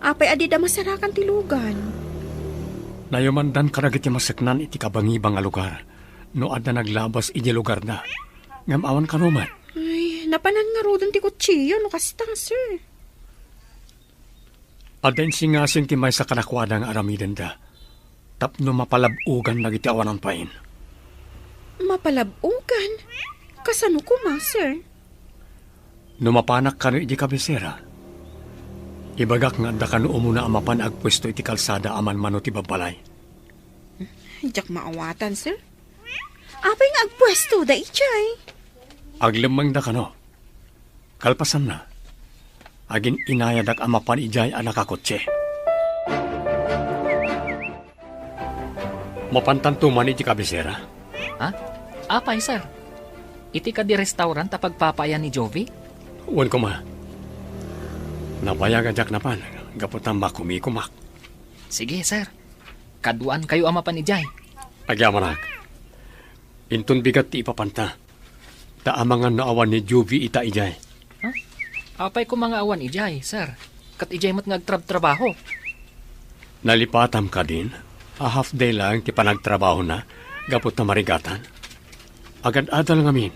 Apay adi da masarakan ti lugan. Nayomandan karagit yung masaknan iti kabangibang a lugar. No adda naglabas iti lugar na. Ngam awan ka naman. Ay, napanan nga rodon ti kutsiyo, no kasta, sir. Aden singasing ti may sa kanakwada nga aramidan da. Tapno mapalabugan na iti awanan pain. Mapalabugan? Kasano ko ma, sir? Numapanak ka no iti kabisera. Ibagak nga da ka no umuna amapan agpwesto iti kalsada aman mano ti babalay. Diyak maawatan, sir. Apay nga agpwesto da ichay. Aglemang da ka no. Kalpasan na. Agin inayadak amapan ijay anakakotse. Mapantantuman iti kabisera. Ha? Apay, sir. Iti ka di restaurant pagpapayan ni Jovi? Uwan ko ma. Nabayagan jak napan. Gaputan makumikumak. Sige, sir. Kaduan kayo amapan ijay. Agyamanak. Intun bigat ti ipapanta. Taamangan na awan ni Jovi ita ijay. Apay ko mga awan ijay, sir. Kat ijay mat ngagtrabaho. Nalipatam ka din. A half day lang ti panagtrabaho na. Gapot na marigatan. Agad-adal ngamin.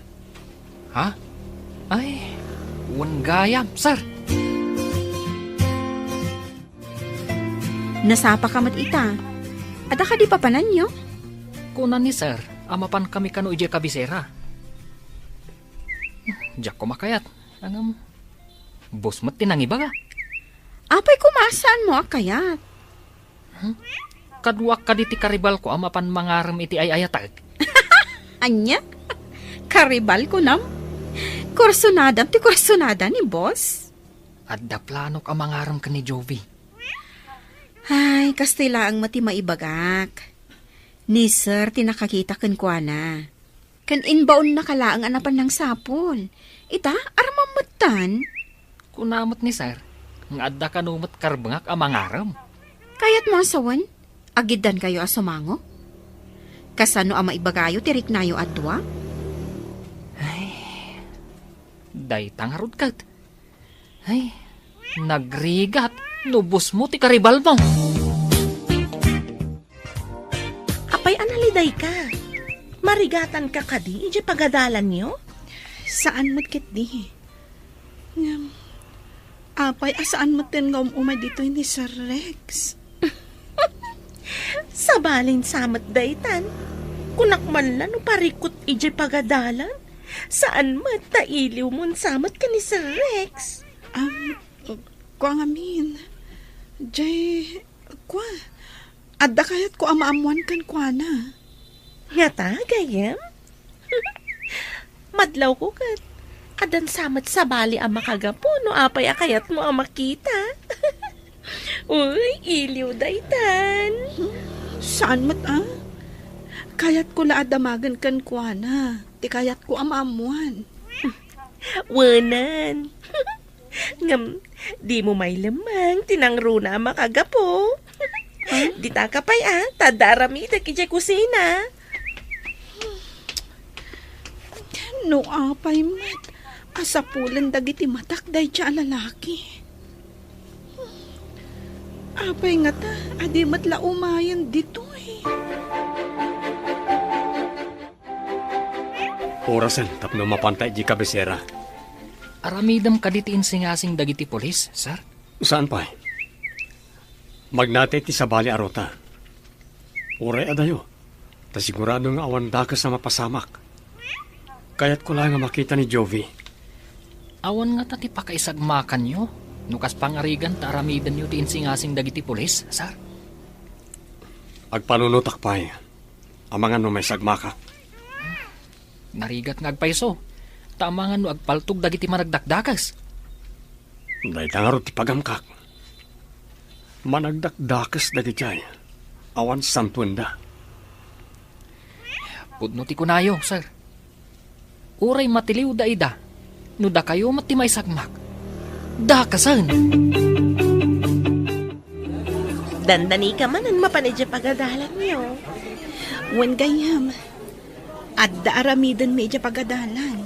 Ha? Ay, wan gayam, sir. Nasapa ka mat ita. Ada ka di papanan nyo? Kunan ni sir, amapan kami kano ijay kabisera. Diyak ko makayat. Bus mat tinangibaga. Apay kumasaan mo akayat? Kadwak ka diti karibal ko amapan mangaram iti ay ayatag. Anya? Karibal ko nam? Kursonadam ti kursonada ni boss? Adda plano ka mangaram ka ni Jovi. Ay, kastila ang mati maibagak. Ni sir, tinakakita kan kwa na. Kan inbaon na kalaang anapan ng sapol. Ita, aramamatan. Kunamot ni sir, ng adda kanumot karbangak ang mangaram. Kaya't mo asawan, agidan kayo asumango? Kasano ang maibagayo tirik nayo adwa? Day tangarod kat. Ay, nagrigat. Nubos mo ti karibal mo. Apay analiday ka. Marigatan ka kadi, ije pagadalan niyo? Saan mo't kit di? Apay, asaan mo't din nga umay dito ni Sir Rex? Sabalin samat daytan. Kunakman lang no parikot ije pagadalan. Saan mat tailiw mo samat ka ni Sir Rex? Kwa ngamin. Jay, kwa. Adda kayat ko amaamuan kan kwa na. Ngata, gayam? Madlaw ko kat. Adan samat sa bali ang makagapo no apay akayat mo ang makita. Uy, iliw daytan. Saan mat Kayat ko laadamagan kan kwa na. Ti kayat ko amaamuan. Wanan. Ngam, di mo may lamang, tinangro na makagapo. Di ta ka pa'y tadarami da kija kusina. No, apay mat. Asapulan dagiti matak day siya lalaki. Apay nga ta, adi matla umayan dito eh. Orasan, tapno mapantay di kabisera. Aramidam ka diti insingasing dagiti polis, sir? Saan pa? Magnate ti sabali arota. Uray adayo. Ta sigurado nga awan dakas na mapasamak. Kaya't ko lang nga makita ni Jovi. Awan nga tati pakaisagmakan nyo. Nukas pangarigan ta aramidan nyo ti insingasing dagiti polis, sir? Agpanunutak pa ang mga no may sagmaka. Narigat nga agpaiso. Tama nga no agpaltog dagiti managdakdakas. Dahil tangaro ti pagamkak. Managdakdakas dagiti ay. Awan santuenda. Pudno ti kunayo, sir. Uray matiliw da ida. No da kayo matimay sagmak. Dakasan. Dandani ka man ang mapanidya pagadalan niyo. Wen gayam. Adda aramidan medya pagadalan.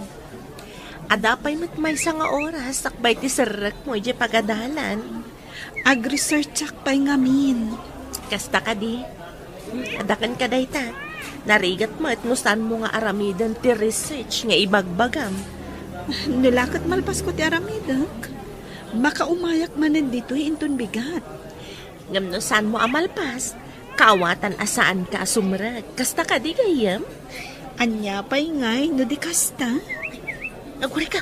Adapay matmay sa nga oras, sakbay ti Sir mo ije pagadalan. Ag-research pa'y ngamin. Kasta ka di. Adakan ka dayta. Narigat mo at musan mo nga aramidan ti research nga ibagbagam. Nilakat malpas ko ti aramidak. Makaumayak manen dito inton bigat. Ngam no saan mo amalpas, kawatan asaan ka sumrag. Kasta ka di gayam? Anya pa'y ngay, no di kasta. Agwari ka.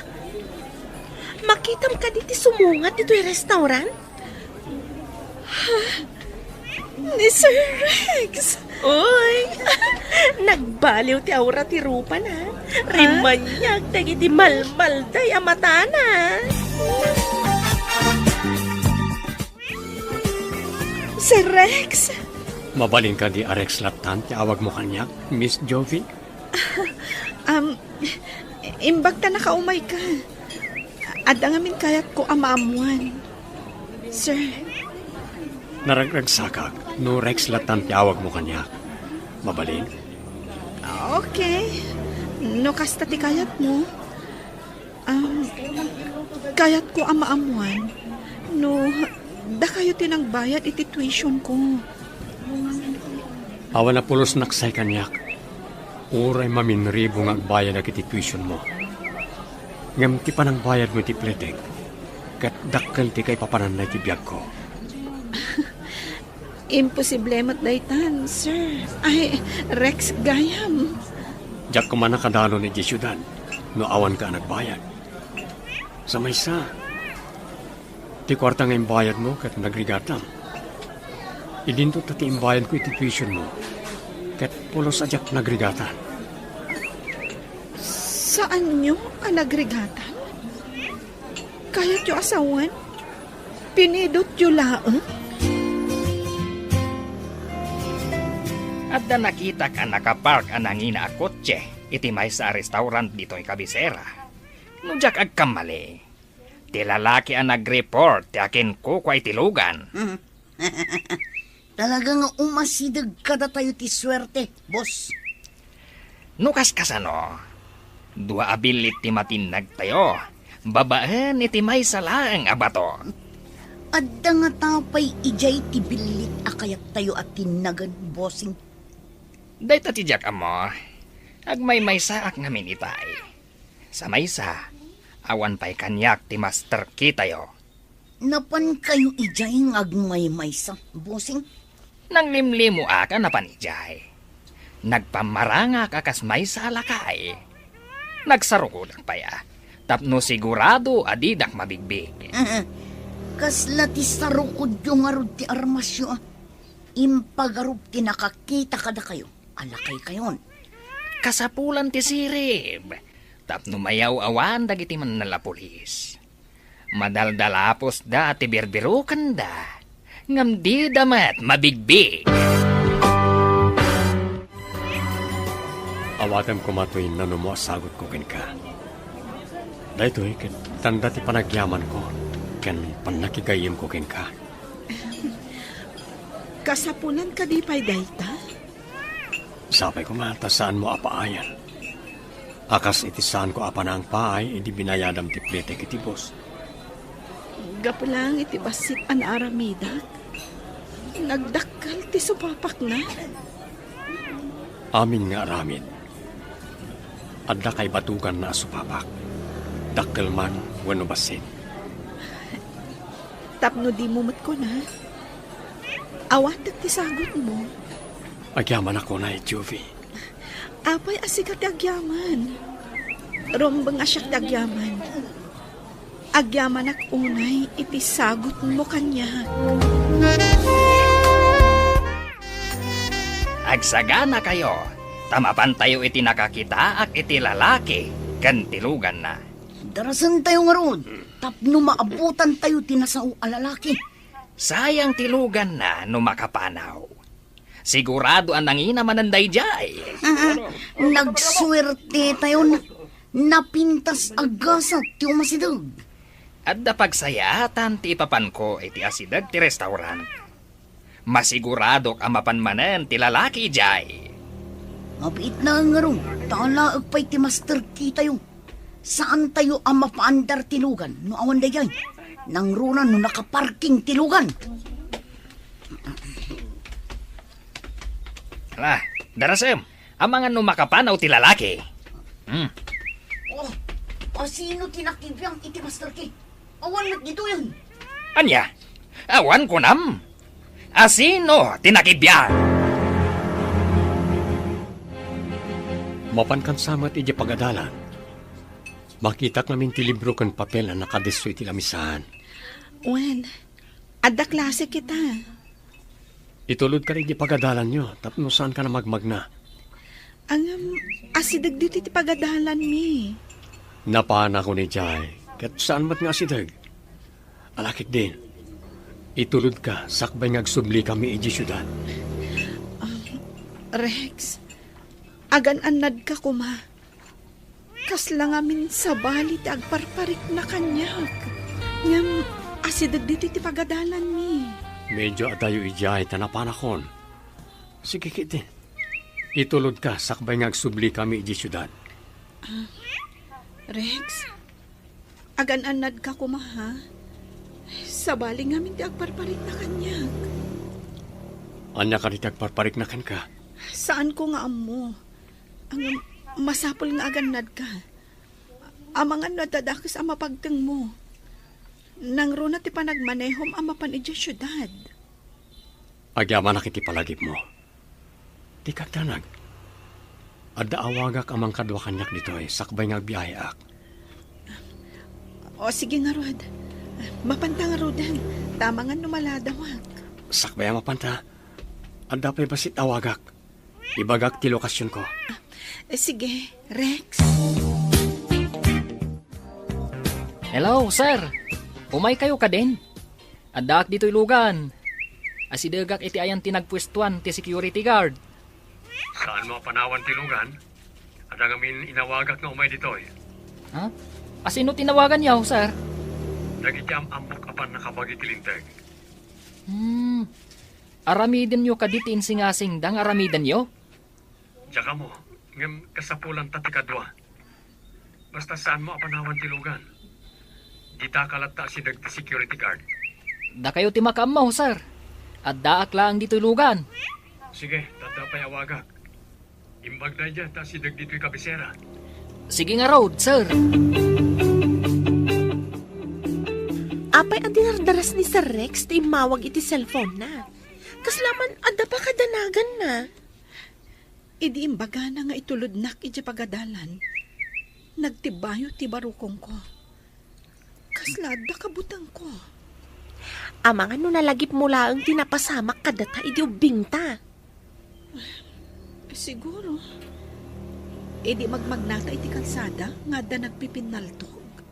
Makitam ka diti sumungat dito yung restaurant? Ni Sir Rex! Uy! Nagbaliw ti aura ti rupa na. Rimanyag tagi ti malmalday amatana. Sir Rex! Mabalin ka di Arex Latan, ti awag mo kanyak, Miss Jovi? Imbag ta nakaumay ka. Adang amin kayat ko amaamuan. Sir, Naragragsakag, no Rex Latan, ti awag mo kanyak. Mabalin? okay. No kasta ti kayat mo. Kayat ko amaamuan. No, da kayo tinangbayad iti tuition ko. Awa na pulos naksay kanyak. Uray maminribo nga agbayad na kiti tuition mo. Ngam ti panang bayad mo ti pletek. Kat dakkel ti kay papananay ti biyag ko. Imposible mat daytan, sir. Ay, Rex gayam. Diyak ko man nakadalo ni Jesudan, no awan ka nagbayad. Sa maysa, ti kwarta nga imbayad mo kat nagrigatam. Idinto ta ti imbayad ko iti tuition mo, kat pulos adyak nagrigatan. Saan nyo anagrigatan? Kayat yung asawan? Pinidot yung laang? At da nakita ka nakapark anangina a kotse, iti may sa restaurant dito'y kabisera. Nujak agkamali. Ti lalaki ang nag-report, ti akin ko kwa itilugan. Talagang umasidag kada tayo ti swerte, boss. Nukas kasano, dua abilit ti matinag tayo, babaan iti may salang abato. Adda nga tapay ijay ti bilit akayat tayo at tinagan, bossing. Dahil tatidyak amo, agmay-may saak ngamin itay. Sa maysa, awan pa'y kanyak ti master kitayo. Napan kayo ijay ng agmay-maysa, bossing? Nang limlimo aka napanijay. Nagpamaranga ka kas maysa alakay. Nagsarukudak pa ya. Tapno sigurado adidak mabigbig. Kasla ti sarukod yung arod ti armasyo. Impagarup ti nakakita kada kayo. Alakay kayon. Kasapulan ti sirib. Tapno mayaw awan dagiti man nala pulis. Madaldalapos da ti birbirukan da. Ngam di damat mabigbig. Awatem ko matoy na mo sagot ko ken ka. Dahito'y tanda ti panagyaman ko. Ken panakigayim ko ken ka. Kasapunan ka di pa'y dayta? Sapay ko mata saan mo apaayan. Akas iti saan ko apa na ang paay, hindi binayadam ti pletek iti boss. Gapalang iti basit an aramidak. Nagdakal ti supapak na. Amin nga aramid. Adda kay batugan na supapak. Dakkel man, wano basit. Tapno di mo mat ko na. Awatak ti sagot mo. Agyaman ako na Jovi. Apay asikat agyaman. Rombang asyak agyaman. Agyaman ak unay iti sagot mo kanya. Agsagana kayo. Tamapan tayo iti nakakita ak iti lalaki. Kantilugan na. Darasan tayo nga rod. Tapno maabutan tayo tinasao alalaki. Sayang tilugan na no makapanaw. Sigurado ang nangina mananday jay. Nagswerte tayo na. Napintas agasat ti umasidag. At pagsayatan ti ipapan ko iti asidag ti restaurant. Masiguradok ang mapanmanan ti lalaki jay. Mabait na nga ron. Talaag pa'y ti master kita yung. Saan tayo ang mapaandar tilugan? No awan da yan. Nang runan no nakaparking tilugan. Ala, Darasem, ang mga numakapanaw ti lalaki. Sino tinakibiyang iti Master K? Awan mat dito yan. Anya, awan ko nam. Asino tinakibyan? Mapan kan samat iti pagadalan. Makita namin ti libro kan papel na nakadesyo iti lamisahan. Wen, adda klase kita. Itulod ka rin iti pagadalan nyo, tapno saan ka na magmagna. Ang asidag dito iti pagadalan mi. Napaan ako ni Jai, kat saan mat nga sidag? Alakit din, itulod ka, sakbay ngagsubli kami iti syudad. Rex, agan-anad ka kuma. Kasla ngamin sa bali ti agparparik na kanyak. Ngam asidag dito iti pagadalan mi. Medyo atayo ijay, tanapanakon. Sige kitin, itulod ka, sakbay ngagsubli kami iti syudad. Rex, agan-anad ka kuma ha? Sa bali ngamin ti agparparik na kanyak. Anya ka iti agparparik na kan ka? Saan ko nga amo? Ang masapol nga aganad ka. Amangan nadadakas ang mapagteng mo. Nang runa ti panagmanehom ang mapan iti syudad. Agyaman na kiti palagip mo. Di kagtanag. Adda awagak amang kadwa kanyak dito sakbay nga biyayak. O sige nga Rod. Mapanta nga Rodan. Tama nga numaladawag. Sakbay ang mapanta. Adda pa'y basit awagak. Ibagak ti lokasyon ko. Sige, Rex. Hello, sir. Umay kayo ka din. Adak dito'y lugan. Asidagak iti ayan tinagpwestuan ti security guard. Saan mo panawan tilugan? Ada ngamin inawagak na umay ditoy. Ha? Asino tinawagan yaw, sir? Dagiti amok apan nakabagi tilinteg. Aramiden nyo kaditi insingasing dang aramiden nyo? Tsaka mo, ngem kasapulan tati kadwa. Basta saan mo apanawan tilugan? Dita kalata si dagti security guard. Da kayo ti makamaw, sir. At daak lang dito'y lugan. Sige, tatapay awagak. Imbag na dyan, ta si dagdito'y kabisera. Sige nga road, sir. Apay ang dinardaras ni Sir Rex ti mawag iti cellphone na. Kaslaman adda pa kadanagan na. Idi imbaga na nga itulod nak iti pagadalan. Nagtibayo ti barukong ko. Kaslada kabutang ko. Amangan no nalagip mo laang tinapasamak kadata iti ubing ta. Siguro. Idi magmagnata iti kalsada nga da nagpipinaltog.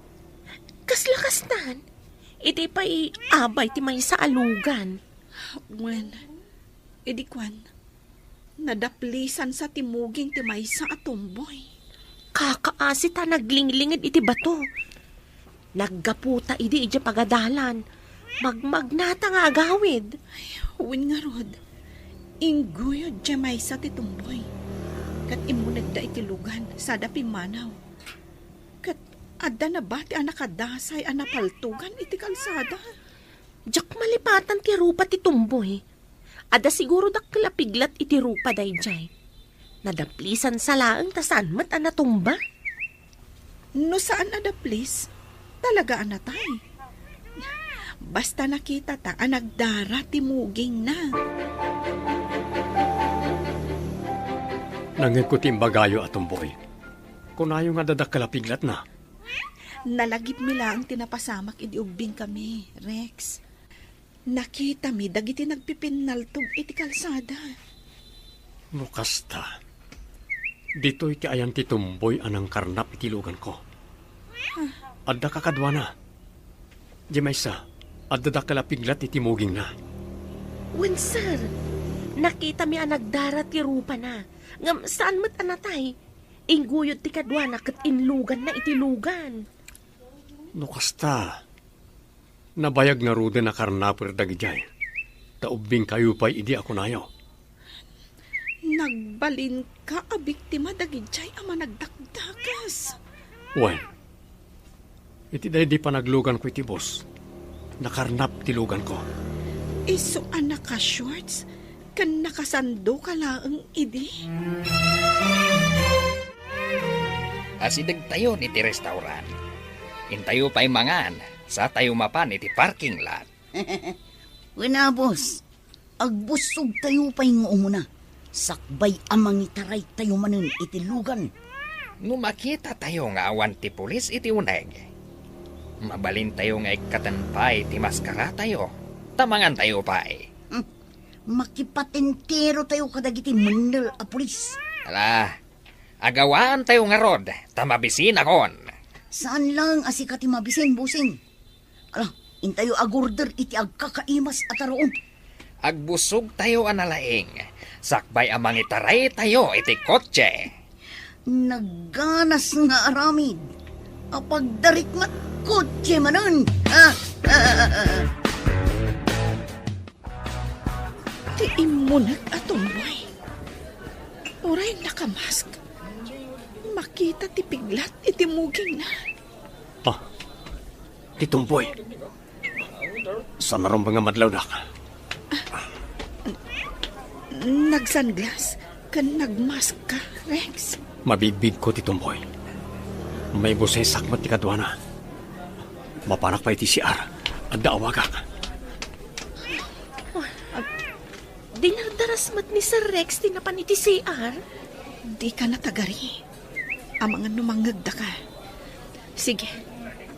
Kasla-kastan. Iti pa'y abay ti may sa alugan. Wen, idi kwan. Nadaplisan sa timuging ti may sa atumboy. Kakaasi ta naglingilingid iti bato. Naggaputa iti iti pagadalan. Magmagnata nga agawid. Wen nga Rod. Inguyod di may sa titumboy. Kat imunag da iti lugan sa dapimanaw. Kat adda na ba ti anakadasay anapaltugan iti kalsada? Jak malipatan ti rupa ti tumboy. Ada siguro dakla piglat iti rupa dayjay. Nadaplisan sa laang tasaan mat anatumba. No saan adaplis? Talaga anatay. Basta nakita ta anagdara ti muging na. Nangikutim bagayo atong boy. Kunayo nga dadakala piglat na. Nalagip mi lang tinapasamak iti ubing kami, Rex. Nakita mi dagiti nagpipinaltog iti kalsada. Nukasta. Dito iti ayan ti tumboy anang karnap iti lugan ko. Adda kakadwa na. Di may sa, adda dakala piglat iti muging na. Wen sir, nakita mi ang nagdara ti rupa na. Ngam saan mat anatay? Inguyod ti kadwa na kat inlugan na iti lugan. Nukasta. Nabayag na rude na karnapir dagijay. Taubing kayo pa'y idi ako nayo. Nagbalin ka a biktima dagijay ama nagdakdakas. Well, iti day di pa naglugan ko iti boss. Nakarnap ti lugan ko. Iso anak ka shorts. Kan nakasando ka laang idi. Asidag tayo iti restaurant. Intayo pa'y mangan sa tayo mapan iti parking lot. Wala, boss. Agbusog tayo pa'y umuna. Sakbay amang itaray tayo manin iti lugan. No makita tayo nga awan ti pulis iti uneg. Mabalin tayo nga ikatanpay ti maskara tayo. Tamangan tayo pa'y. Makipatentero tayo kadagiti mandal a pulis. Ala, agawaan tayo nga rod. Tamabisin akon. Saan lang asikati mabisin, busing? Ala, intayo agorder iti agkakaimas at aroon. Agbusog tayo analaing. Sakbay amang itaray tayo iti kotse. Nagganas nga aramid. Apagdarik mat kotse manan. Ti imunag atumboy. Oray nakamask. Makita ti piglat iti muging na. Titumboy. Sa naroon mga madlaw na ka? Nagsunglass. Kan nagmask ka, Rex. Mabigbig ko, Titumboy. May busay sakmat ti kadwana. Mapanak pa iti CR. At daawagak. Dinardaras mat ni Sir Rex tinapan iti CR. Di ka natagari. Ang mga numangagda ka. Sige,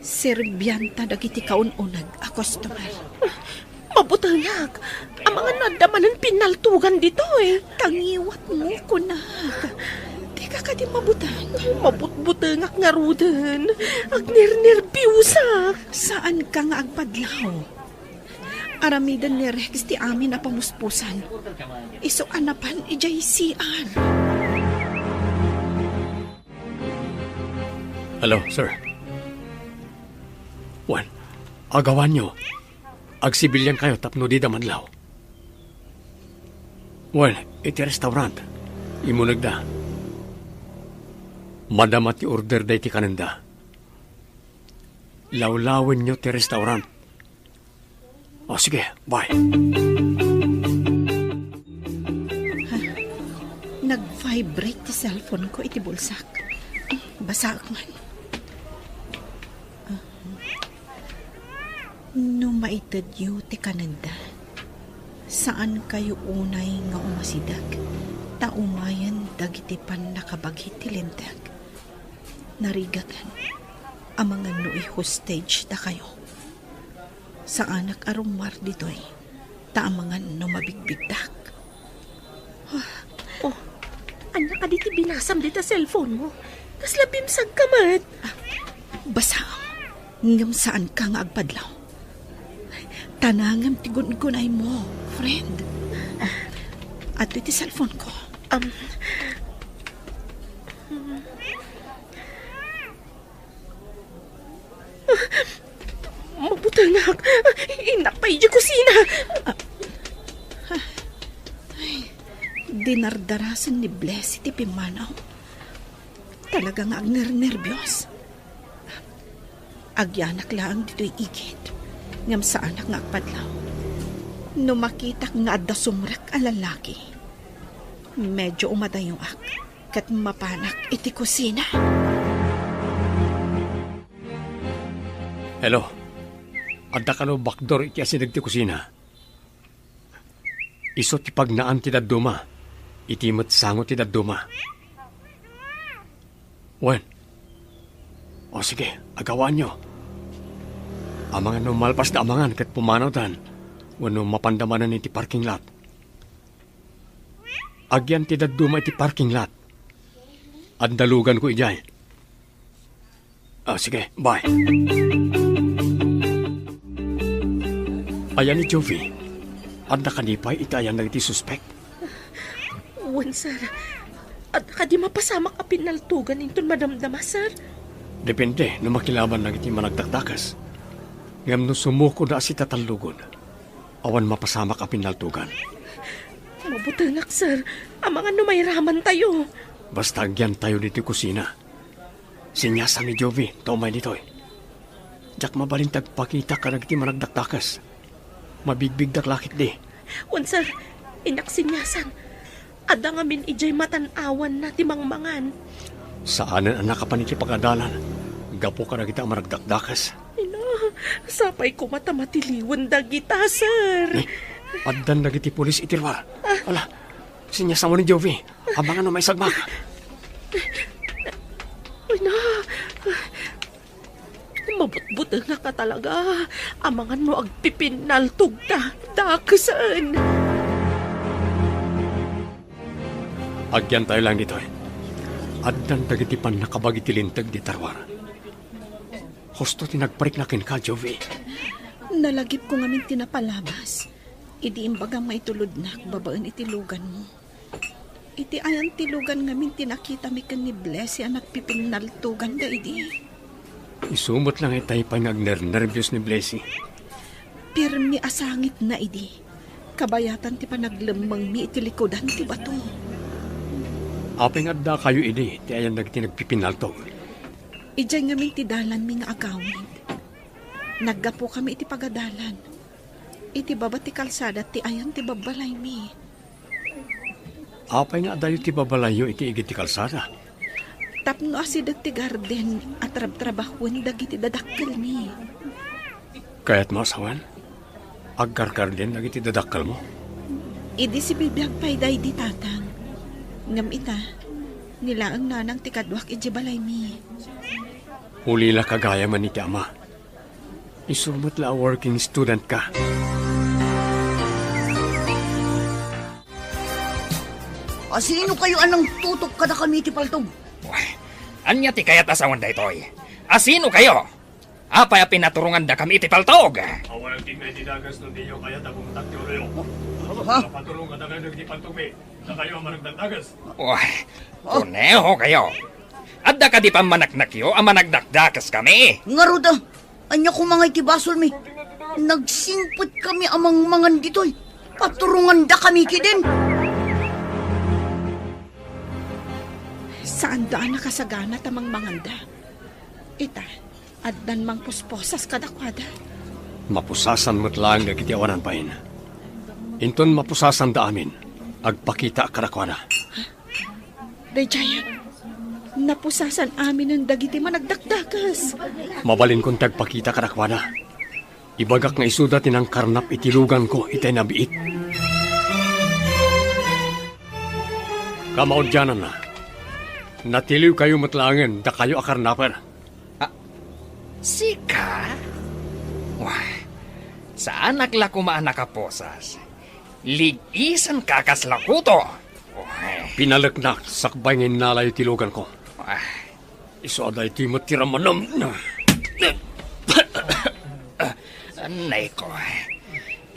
serbyanta dagiti kaununag a customer. Mabutangak. Ang mga nadamanan pinaltugan dito eh. Tangiwat mo, kunag. Di ka ka di mabutang. Mabutbutangak nga rudan. Agner-nerbyusa. Saan ka nga agpadlaw? Aramidan ni Rex ti amin na pamuspusan. Iso anapan ijay CR. Hello, sir. Juan, agawan nyo. Agsibilyan kayo tapno di damadlaw. Well, iti restaurant. Imunag da. Madamat ti order da iti kananda. Lawlawin nyo ti restaurant. O sige, bye. Nag-vibrate ti cellphone ko iti bulsak. Basak man. No maitad yu ti kananda. Saan kayo unay nga umasidag? Taumayan dagiti pan nakabaghi ti lintag. Narigatan ang mga nui hostage da kayo. Sa anak arumar ditoy, taamangan no mabigbigdak. Anya ka diti binasam dita cellphone mo. Kas labim sagkamat. Basa, ngam saan ka nga agpadlaw. Tanangam ti gun-gunay mo, friend. At iti cellphone ko. Mabutangak. Inakpay di kusina. Dinardarasan ni Bless iti pimanaw. Talagang agner-nervyos. Agyanak lang dito'y igit. Ngam sa anak nga agpadlaw. No makita nga adda sumrak a lalaki. Medyo umadayo ak. Kat mapanak iti kusina. Hello. Adda ka no backdoor iti asidag ti kusina. Iso ti pagnaan ti dadduma. Iti matsango ti dadduma. Wen. O sige, agawaan nyo. Amangan no malpas na amangan kat pumanaw tan. Wano mapandamanan iti parking lot. Agyan ti dadduma iti parking lot. Andalugan ko ijay. Sige, bye. Ayan ni Jovi. Adda kanipay itayan na iti suspect. Wan, sir. At ka di mapasamak a pinaltugan inton madamdama, sir. Depende no makilaban na iti managdakdakas. Ngam no sumuko na si tatallugon. Awan mapasamak a pinaltugan. Mabutangak, sir. Amangan no may raman tayo. Basta agyan tayo dito kusina. Sinyasa ni Jovi, taumay ditoy. Jak mabalintag pakita ka nagti managdakdakas. Mabigbig daklakit di. Wan, sir. Inaksinyasan. Ada nga min ijay matanawan na timangmangan. Saanan ang nakapanikipagadalan? Gapo ka na kita maragdakdakas. Sapay ko matamatiliwan dagita, sir. Addan na giti pulis itilwa. Ala, sinyasan mo ni Jovi. Abangan no may sagmak. Uy na. Mabutbut nga ka talaga. Amangan mo agpipinaltog ta. Dakasan. Agyan tayo lang dito. Addan na giti pan nakabagitilintag di tarwar. Husto tinagparik na kin ka, Jovi. Nalagip ko ngamin tinapalabas. Idi imbagang maitulod na babaan itilugan mo. Iti ayan tilugan ngamin tinakita mi kan ni Blessy anak pipinaltugan da idi. Isumot lang itay pa nagner-nervyos ni Blessy. Pirmi asangit na idi. Kabayatan ti panaglemang mi itilikodan ti bato. Apeng adda kayo ini, ti ayan nagtinagpipinaltog. Ijay ngamin ti dalan mi nga agawin. Naggapo kami iti pagadalan. Iti baba ti kalsada ti ayan ti babalay mi. Apay nga dayo ti babalayo iti igit ti kalsada. Tapno asidag ti garden at trabahon dagiti dadakkel mi. Kaya't masawan, agkarkar din nagiti dadakkel mo. Idi si bibiyag payday di tatang. Ngam ita, nila ang nanang ti kadwak iti balay mi. Hulila kagaya man ni ti ama. Isumot la working student ka. Sino kayo anang tutok kada kami ti paltog? Anya ti kayat asawan da itoy. Asino kayo? Apay a pinaturungan da kami iti paltog. Awal tingay ti dagas no diyo kaya da pumuntak ti oroyo. Ha? Paturungan da kayo ti paltog me. Da kayo maragdagdagas. Kuneho kayo. Adda ka di pa manaknakyo ang managdakdakas kami. Ngaruda, anya ko mga itibasol mi. Nagsimpot kami amang mangan ditoy. Paturungan da kami kidin. Saan daan nakasagana tamang manganda? Ita, addan mang pusposas kadakwada. Mapusasan mo't lang nagiti awanan pain. Inton mapusasan da amin. Agpakita karakwana. Dayjayan, napusasan amin ang dagiti managdakdakas. Mabalin kong tagpakita karakwana. Ibagak nga isuda tinang karnap itilugan ko itay nabiit. Kamaudyanan na. Natiliw kayo matlangan, da kayo akarnapan. Sika? Wah, saan naglakuma nakaposas? Ligisan kakaslakuto. Pinalaknak, sakbay ngayon nalayo tilugan ko. Iso aday ito yung matiramanam na. Anay ko.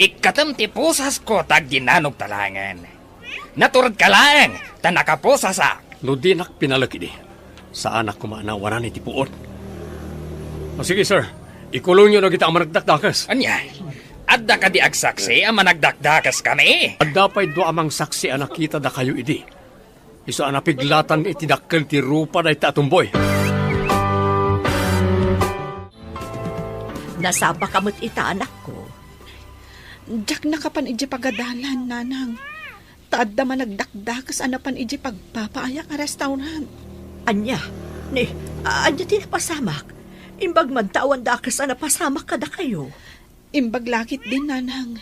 Ikatam ti pusas ko tag ginanog talangan. Naturad ka lang, ta nakaposasak. No dinak pinalakidi. Saan ako maanawanan iti puot? Sige sir, ikulong nyo na kita ang managdakdakas. Anya, adda ka di agsaksi ang managdakdakas kami. Adda pa'y do amang saksi ang nakita da kayo idi. Iso ang napiglatan itidakkel ti rupa da itatumboy. Nasaba kamot ita anak ko. Diyak nakapan iji pagadalan, nanang. Taadda managdakdakas anapan iji pagpapaayak a restaurant. Anya, anya tinapasamak. Imbag man tawan dakas napasamak kada kayo. Imbag lakit din, nanang.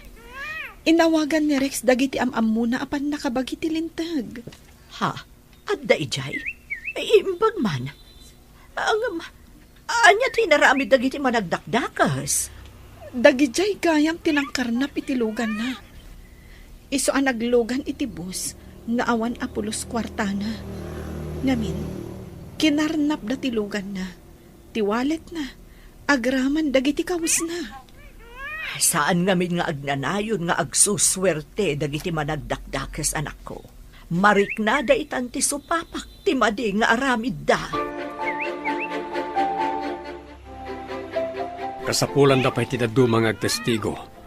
Inawagan ni Rex dagiti amam muna apan nakabagiti lintag. Ha? Adda ijay? Imbag man. Anya tinarami dagiti managdakdakas. Dagijay gayam tinangkarnap itilugan na. Iso ang naglugan iti bus nga awan apulos kwartana. Ngamin, kinarnap da tilugan na. Tiwalet na. Agraman dagiti kawas na. Saan ngamin nga agnanayon nga agsuswerte dagiti managdakdakas anak ko. Marik na da itan ti supapak ti madi nga aramid da. Kasapulan da pa'y tinadumang agtestigo.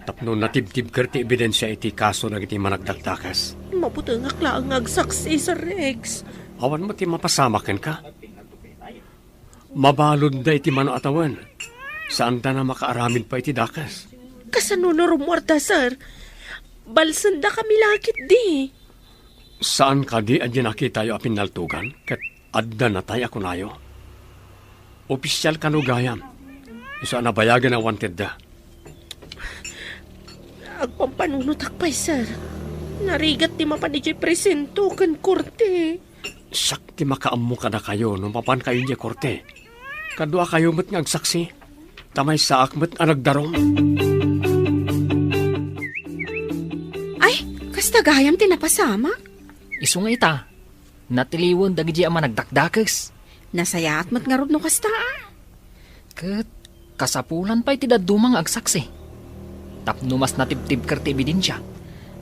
Tapno natibtib kerti ebidensya iti kaso na iti managdakdakas. Maputangak lang agsaksi sa Rex. Awan mo ti mapasamakin ka. Mabalod da iti mano atawan. Saan da na makaaramid pa iti dakas? Kasano na rumorta, sir? Balsanda kami lakit di. Saan ka di adyan nakita tayo apinaltugan? Kat adda na tayo ako nayo. Opisyal ka no gayam. Isa na bayagan ang wanted da. Agpampanunot akpay, sir. Narigat di mapanijay presento kan korte. Sakti makaammo ka na kayo nung papan kayo niya korte. Kadwa kayo mat nga agsaksi. Tamay sa akmat ang nagdarom. Ay, kasta gayam tinapasama. Isu nga ita. Natiliwan dagi ama nagdakdakes. Nasayaat mat nga rod no kasta. Kat kasapulan pa'y tidadumang agsaksi. Tapno mas natibtib kerti ebidensya.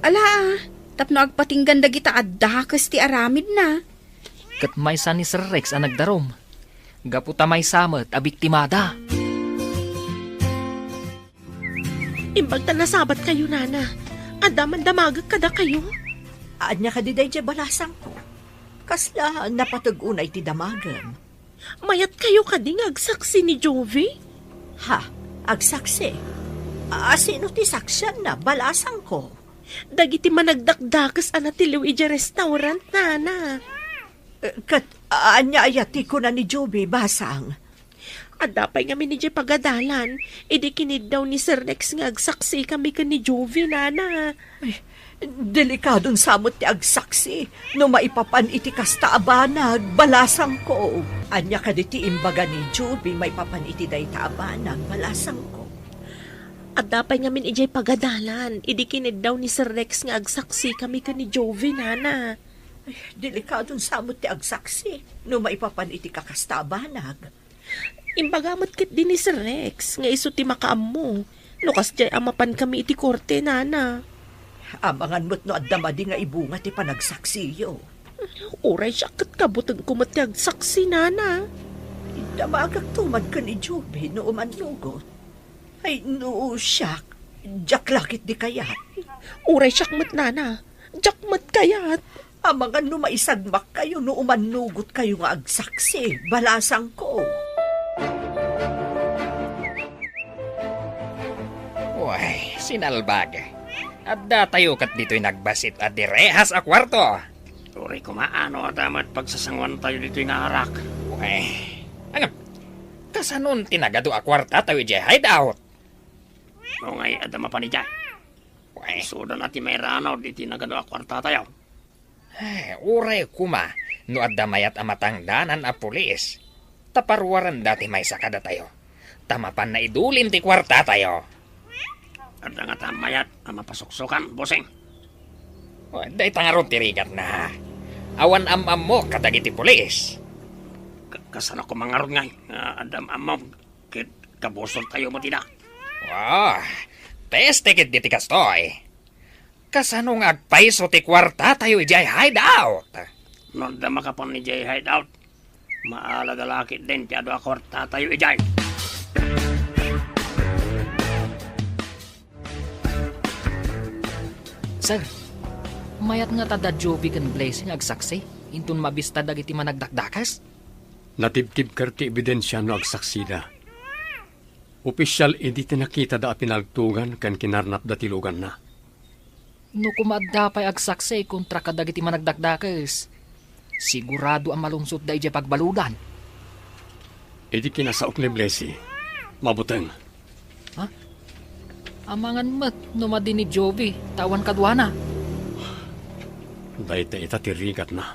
Ala, tapno agpatinggan dagita addakas ti aramid na. Kat may sa ni Sir Rex ang nagdarom. Gaputa may samet a biktimada. Imbag ta nasabat kayo, nana. Adaman damagag kada kayo. Anya ka di day balasang ko. Kasla napatag-unay ti damagan. Mayat kayo kading agsaksi ni Jovi? Ha, agsaksi. Sino ti saksyan na balasang ko? Dagiti managdakdakas anatiliw ija restaurant, nana. Kat anya ayati ko na ni Joby basang. Adapay nga minijay pagadalan, idi kinid daw ni Sir Rex nga agsaksi kami ka ni Jovi, nana. Ay, delikadong samot ti agsaksi, no maipapan iti kasta abanag, balasang ko. Anya ka di ti imbaga ni Joby, may papan iti day ta abanag, balasang ko. Adapay nga minijay pagadalan, idi kinid daw ni Sir Rex nga agsaksi kami ka ni Jovi, nana. Ay, delikadong samot ti agsaksi, no maipapan iti kakasta abanag. Imbagamot kit din ni Sir Rex, nga iso ti makaammo. Lukas jay amapan kami iti korte, nana. Amangan mo't no addamadi nga ibunga ti panagsaksiyo. Uray siya kat kabutang kumati agsaksi, nana. Damagag tumad ka ni Joby no umanlugot. Ay, no, siyak. Jaklakit di kayat. Uray siya mat, nana. Jakmat kayat. Amangan no maisagmak kayo no umanugot kayo nga agsaksi. Balasang ko. Uy, sinalbag. Adda tayo kat dito'y nagbasit at direhas a kwarto. Uri kumaano damat pagsasangwan tayo dito'y nga Uy, ano? Kasanon tinagado a kwarta tayo di hideout. O ngay, adama pa ni Jay. Uy, Suda natin may ranaw dito nagano a kwarta tayo. uray kuma, no adda mayat amatang danan a pulis. Taparwaran dati may sakada tayo. Tamapan na idulin ti kwarta tayo. Adda nga tamayat ang mapasuksukan, boseng. Day tangaron tirigat na. Awan am mo kadagiti pulis. Kasano ko mangarod ngay, adam amam, kit kabusol tayo mo tida. Wow, testikit diti kastoy. Kasanong agpaiso ti kwarta tayo ijay hideout. No da makapon ni Jay hideout. Maalagalakit din ti ado a kwarta tayo ijay. Sir, mayat nga tada Joby kan blessing agsaksi. Intun mabista dagiti managdakdakas. Natibtib kerti ebidensya no agsaksida. Opisyal edi tinakita da pinaltugan kan kinarnap da tilugan na. No kumadda pa'y agsaksi kontra kadagiti managdakdakas. Sigurado ang malungsot da ije pagbaludan. Edi kinasaok ni Blessy. Mabuteng. Amangan mat no madin ni Joby, tawan kadwana. Dahil ita tirigat na.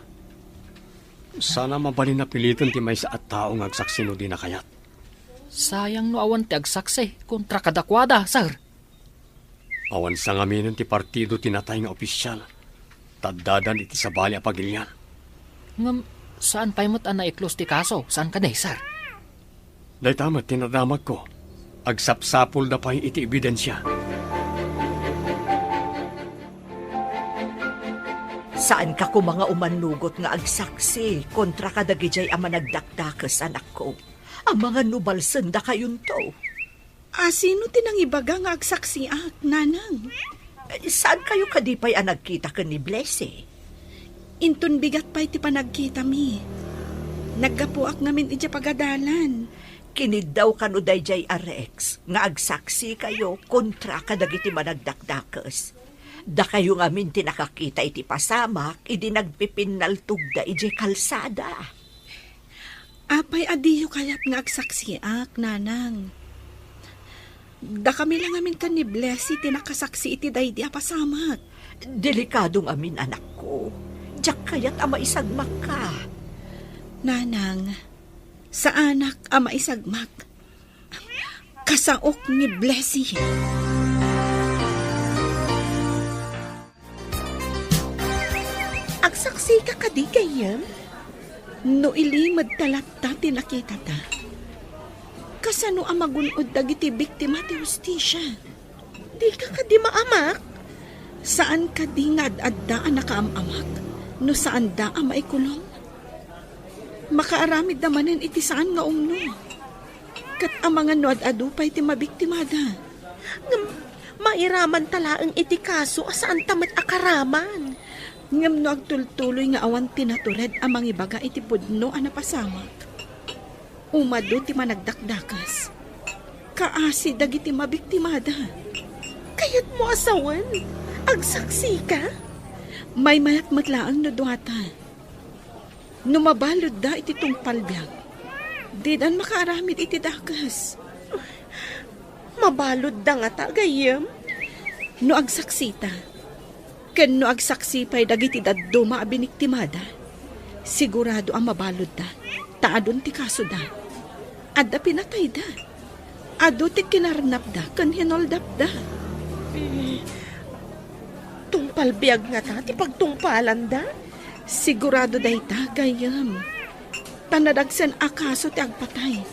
Sana mabalin na piliton ti may sa at taong agsaksi no di na kayat. Sayang no awan ti agsaksi kontra kadakwada, sir. Awan sa ngamin ti partido tinatay nga opisyal. Taddadan iti sabali a pagilyan. Ngam, saan pa'y mat ana iklos ti kaso? Saan ka day, sir? Dahil tamat tinadamag ko. Agsapsapol na pa'y iti ebidensya. Saan ka ko mga umanugot nga agsaksi kontra kadagijay ang managdakdakas anak ko? Ang mga nubalsan da kayon to. Sino tinang ibaga nga agsaksi nanang? Saan kayo kadipay ang nagkita ka ni Blessy? Intun bigat pa iti panagkita mi. Naggapuak namin iti pagadalan. Kinid daw kanuday jay Rex nga agsaksi kayo kontra kadagiti managdakdakas. Da kayo ngamin tinakakita iti pasamak, idi nagpipinaltug da ije kalsada. Apay adiyo kayat nga agsaksiak, nanang. Da kami lang amin kan ni Blessy tinakasaksi iti daydi pasamak. Delikadong amin anak ko. Diyak kayat ama isagmak ka. Nanang, sa anak ama isagmak. Kasaok ni Blessy. Agsaksi ka kadi kayam? No ilimad talat ta tinakita ta. Kasano ang magunod dagiti biktima ti hustisya? Di ka kadi maamak? Saan ka di nga adda ang nakaamamak? No saan da ang maikulong? Makaaramid namanin iti saan nga umno. Kat ang mga nuad-adu pa iti mabiktimada. Mairaman talaang iti kaso asaan tamat akaraman. Ngam no agtultuloy nga awan tinatured ang mangibaga iti pudno ang napasamak. Umado ti managdakdakas. Kaasi dagiti mabiktimada. Kayat mo asawan? Agsaksi ka? May mayat matlaang no duwata. Numabalod da iti tungpalbyag. Di dan makaaramid iti dakas. Mabalod da nga ta, gayam? No agsaksita. Ken no agsaksi pa'y dagiti daddo maabiniktimada. Sigurado ang mabalod da. Taadon ti kaso da. Adda pinatay da. Ado ti kinarnap da. Kan hinoldap da. Tungpalbyag nga ta, ti pagtungpalan da? Sigurado day ta, gayam. Tanadagsan akaso ti agpatay.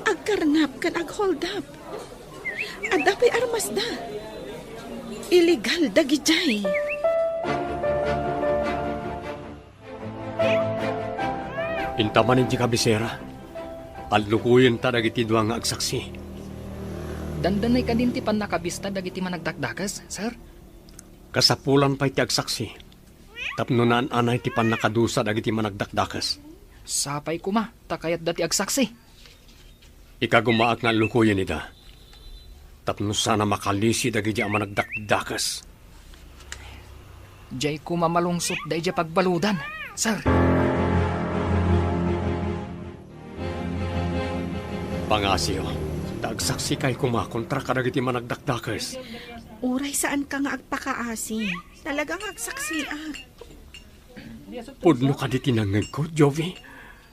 Agkarnap kan aghold up. Adda pa'y armas da. Illegal dagijay. Intaman iti kabisera. Allukuyin ta dagiti duwa nga agsaksi. Dandanay ka din ti pan nakabista dagiti managdakdakas, sir? Kasapulan pa iti agsaksi. Tapno naan anay ti pan nakadusa dagiti managdakdakas. Sapay kuma, takayat dati agsaksi. Ikagumaak nga allukuyin ida. Tapno sana makalisi dagiti ang managdakdakas. Diyay kuma malungsot da ija pagbaludan, sir. Pangasyo, tagsaksi kay kumakontra ka dagiti managdakdakas. Uray saan ka nga agpakaasi. Talagang agsaksi Pudno ka di tinangag ko, Jovi.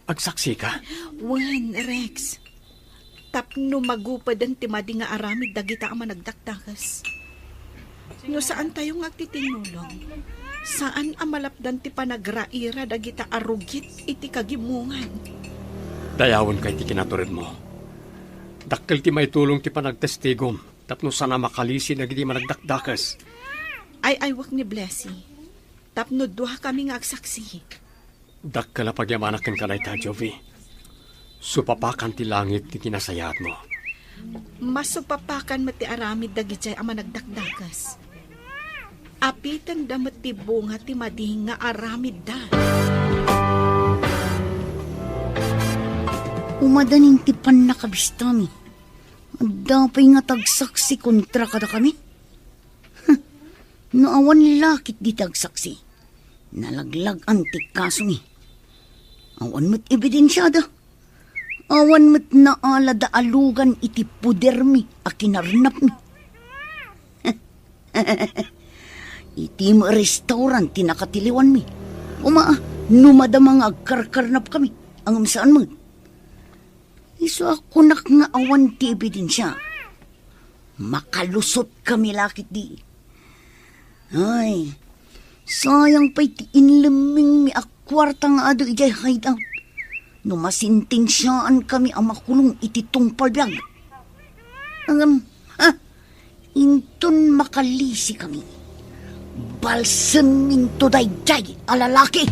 Agsaksi ka? Wan, Rex. Tapno magupad ang timadi nga aramid dagita ang managdakdakas. No saan tayo nga agtitinulong? Saan ang malapdan ti panagraira dagita arugit iti kagimungan? Dayawon kay ti kinaturid mo. Dakkel ti may tulong ti panagtestigom. Tapno sana makalisi dagiti managdakdakas. Ay wak ni Blessy. Tapno duha kami nga agsaksi. Dakkel na pagyamanakan ka na ita, Jovi. Supapakan ti langit ti kinasayat mo. Masupapakan mati aramid dagijay ang managdakdakas. Apitan damat ti bunga ti mading nga aramid da. Umadaning tipan na kabistami. Dapay nga tagsaksi kontra kada kami. Naawan lakit di tagsaksi. Nalaglag antik kaso ni. Awan mo't ebidensyada. Awan mo't naala da alugan iti puder mi a kinarnap mi. Iti mo restaurant tinakatiliwan mi. Numadamang agkarkarnap kami. Ang saan mo? Iso ako nak nga awan ti ebidensya. Makalusot kami lakit di. Ay, sayang pa'y ti inlaming mi akwarta nga ado ijay hideout. No masintensyaan kami ang makulong iti tungpalbyag. Inton makalisi kami. Balsam minto dayjay alalaki.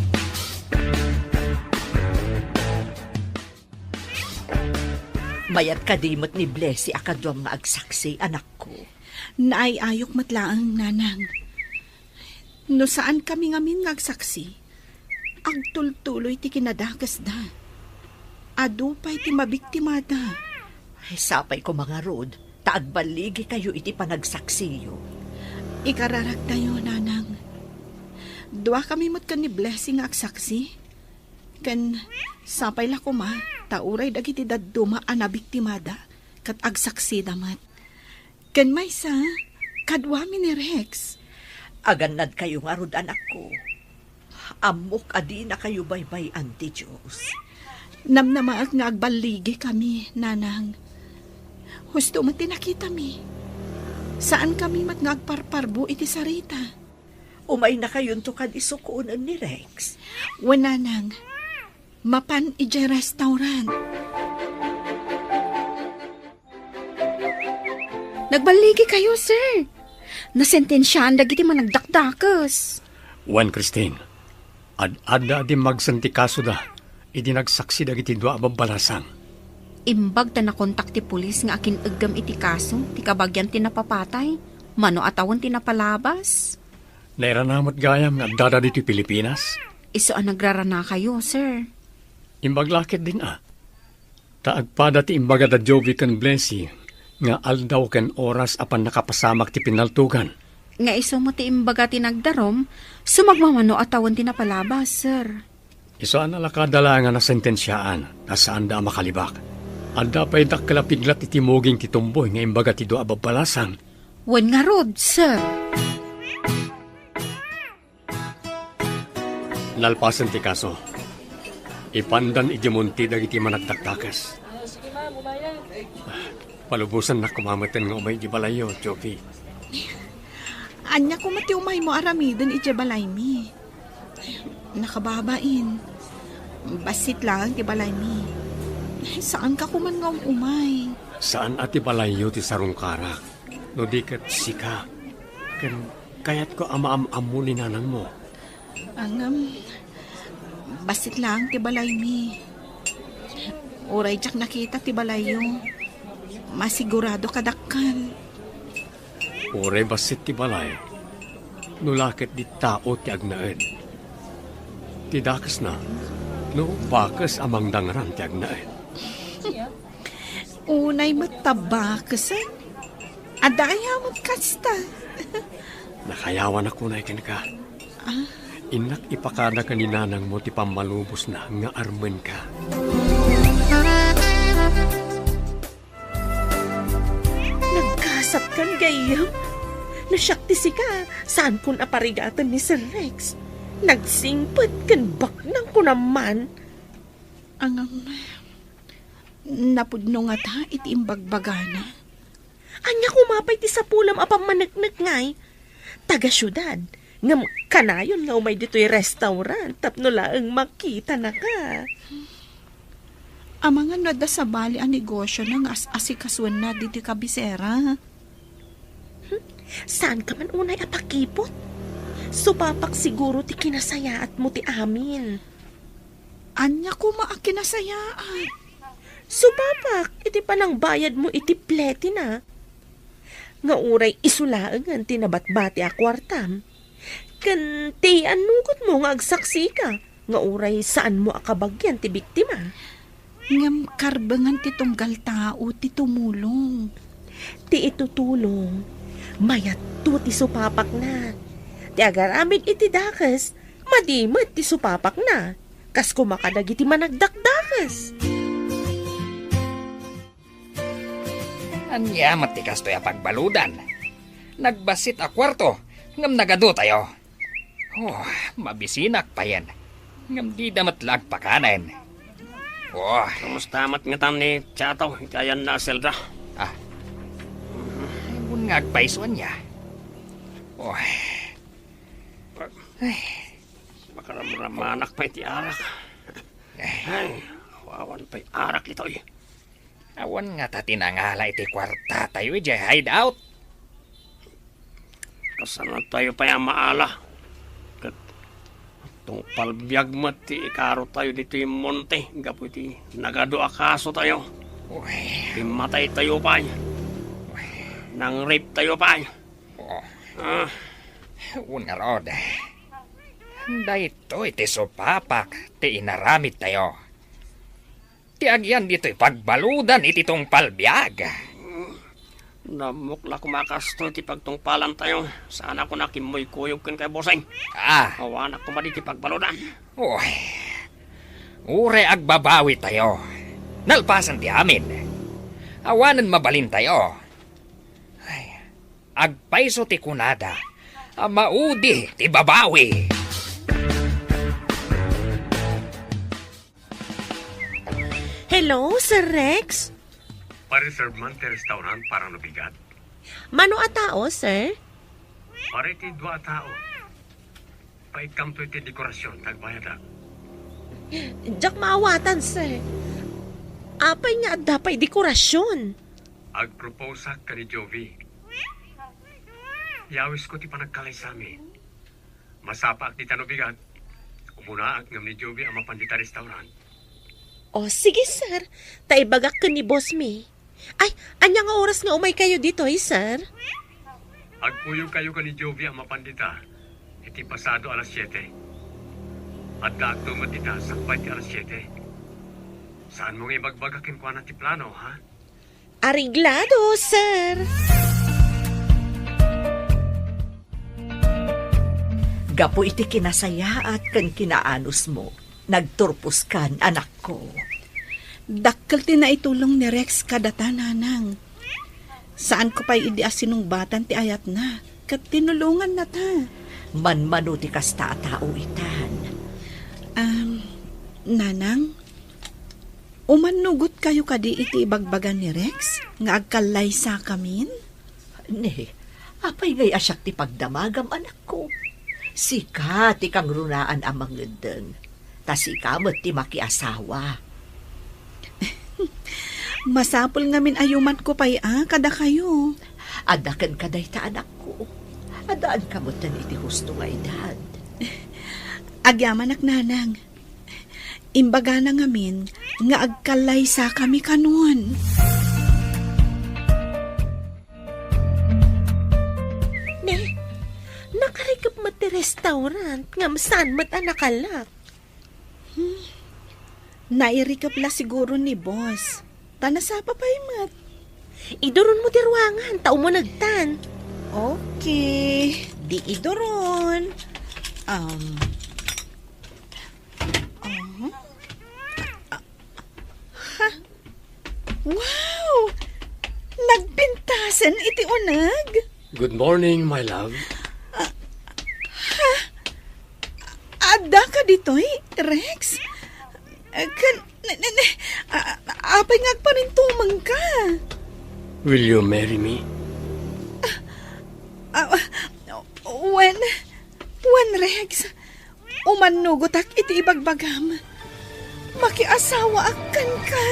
Mayat kadimot ni Blessy akadwam nga agsaksi, anak ko. Naayayok matlaang nanang. No saan kami ngamin nga agsaksi? Agtultuloy ti kinadakas da. Adu pa'y ti mabiktimada. Ay sapay ko mga rod, taagbaligi kayo iti panagsaksiyo. Ikararag tayo, nanang. Dua kami mat kan ni Blessing nga agsaksi. Kan sapay la ko ma, tauray dagiti dadduma ana biktimada, kat agsaksi damat. Kan maysa, kadwa mi ni Rex. Aganad kayo nga rod, anak ko. Amok adi na kayo baybay, anti Diyos. Namnamaag nga agbaligi kami, nanang. Husto mo tinakita mi. Saan kami mat nga agparparbo iti sarita? Umay na kayon to kad isukunan ni Rex. Wananang, mapan ije restaurant. Nagbaligi kayo, sir. Nasentensyahan dagiti managdakdakas. Juan Christine, ad-ada di magsanti kaso da, iti nagsaksi dagiti dua babalasang. Imbag ta na kontak ti pulis nga akin agam iti kaso, ti kabagyan ti napapatay, mano atawon ti napalabas. Nairanamot gayam nga dada dito Pilipinas. Iso ang nagrarana kayo, sir. Imbag lakit din Taagpada ti imbaga da Jovi kan Blessy, nga aldaw ken oras apan nakapasamak ti pinaltugan. Nga iso mo ti imbaga ti nagdarom, sumagmamano atawon ti napalabas, sir. Iso ang nalakadala nga nasentensyaan, nasaan da makalibak. Anda pa'y dakkalapiglat itimoging titumboy nga imbaga ti doa babalasan. Wen nga rod, sir. Nalpasan ti kaso. Ipandan idimunti dagiti managdakdakas. Palubusan na kumamatan nga umay di balayo, Jovi. Anya ko mati umay mo aramidon ije balay mi. Nakababain. Basit lang ti balay mi. Saan ka kuman nga umay? Saan ati balayo ti sarungkarak? No di kat sika. Kayat ko ama-am-amu ni nanang mo. Basit lang ti balay mi. Oray jak nakita ti balayo. Masigurado kadakkan. Oray basit ti balay. Nulakit di tao ti agnaed. Ti dakas na. No bakas amang dangran ti agnaed. Unay matabakasan. Adaya mo kasta. Nakayawan ako na ikin ka. Inak ipakada ka ni nanang mo ti pamalubos na nga armen ka. Nagkasat kan gayam. Nasyakti si ka. Saan kun aparigatan ni Sir Rex? Nagsingpad kan baknang ko naman. Napudno nga ta iti imbagbagana. Anya kumapay ti sapulam apang managnag ngay. Taga syudad. Ngam kanayon nga umay dito'y restaurant. Tapno laang makita na ka. Ang mga nada sa bali ang negosyo ng asikaswan na dito kabisera. Saan ka man unay apakipot? Supapak siguro ti kinasaya at mo ti amin. Anya ko maakinasayaan. Supapak, iti panang bayad mo iti pleti na. Nga uray isulaangan tinabat-bati a kwartam. Kan ti anugot mo nga agsaksi ka. Nga uray saan mo akabagyan ti biktima. Ngam karbangan ti tunggal tao ti tumulong. Ti itutulong. Mayat to ti supapak na. Ti agaramid iti dakas. Madimat ti supapak na. Kas kumakadag iti managdakdakas. Anya matikas to'y pagbaludan. Nagbasit a kwarto, ngam nagado tayo. Oh, mabisinak pa yan. Ngam di damat lag pakanan. Oh, Kamusta mat nga tam ni Chataw? Kayan na selda. ngun ngagpaisuan niya. Oh, Makaramramanak pa iti arak. Ay, wawan pa'y arak ito eh. awan nga tatinangala iti kwarta tayo iti hideout. Kasalan tayo pa yung maala. Kat itong palbiyag mat ti ikaro tayo dito yung monte. Gapo iti nagado akaso tayo. Uy, Imatay tayo pa. Nang rape tayo pa. una rod. Dahito iti sopapak ti inaramid tayo. Ti agyan dito'y pagbaludan iti tong palbiag. Namukla kumakasto ti pagtungpalan tayo. Sana ko nakimoy kuyog kan kay Boseng. Awan ako madi ti pagbaludan. Uy, ure agbabawi tayo. Nalpasan ti amin. Awanan mabalin tayo. Ay, agpaiso ti kunada. Maudi ti babawi. Hello, Sir Rex? Pa-reserve man ti restaurant para nabigat. Mano a tao, sir? Pare ti dua tao. Paikam to iti dekorasyon, tagbayad. Jak maawatan, sir. Apay nga dapay dekorasyon. Agproposa ka ni Jovi. Yawis ko ti panagkalay sa amin. Masapa ti tanobigat. Umuna ngam ni Jovi ang mapandita restaurant. O, sige, sir. Taibagak ka ni Boss Me. Ay, anya nga oras nga umay kayo dito, sir? Agpuyo kayo ka ni Jovi ang mapandita. Iti pasado alas 7. At daagto matita sakbay ti alas 7. Saan mong ibagbagakin ko na ti plano, ha? Ariglado, sir. Gapo iti kinasaya at kan kinaanos mo. Nagturpos kan, anak ko. Dakkel ti naitulong ni Rex kadata nanang. Saan ko pa'y idi asinungbatan ti ayat na. Kat tinulungan na ta. Manmano ti kasta tao itan. Nanang, umanugot kayo kadi iti ibagbagan ni Rex? Nga agkalay sa kamin? Ne, apay ngay asyak ti pagdamagam, anak ko. Sika ti kang runaan ang mangedeng. Tasikamat ti makiasawa. Masapol ngamin ayuman ko pa'y kada kayo. Adakan kaday ta, anak ko. Adaan kamutan iti husto nga edad. Agyamanak nanang. Imbaga na ngamin nga agkalay sa kami kanon. Ne, nakarikap mat ti restaurant nga saan mat anakalak. Nairikap la siguro ni boss. Tanasapa pa'y mat. Iduron mo ti ruangan, tao mo nagtan. Okay, di idoron. Wow! Nagpintasan iti unag. Good morning, my love. Ada ka dito'y, Rex? Apay nga pa rin tumang ka. Will you marry me? When Rex, umanugot ak iti ibagbagam. Makiasawa akan ka.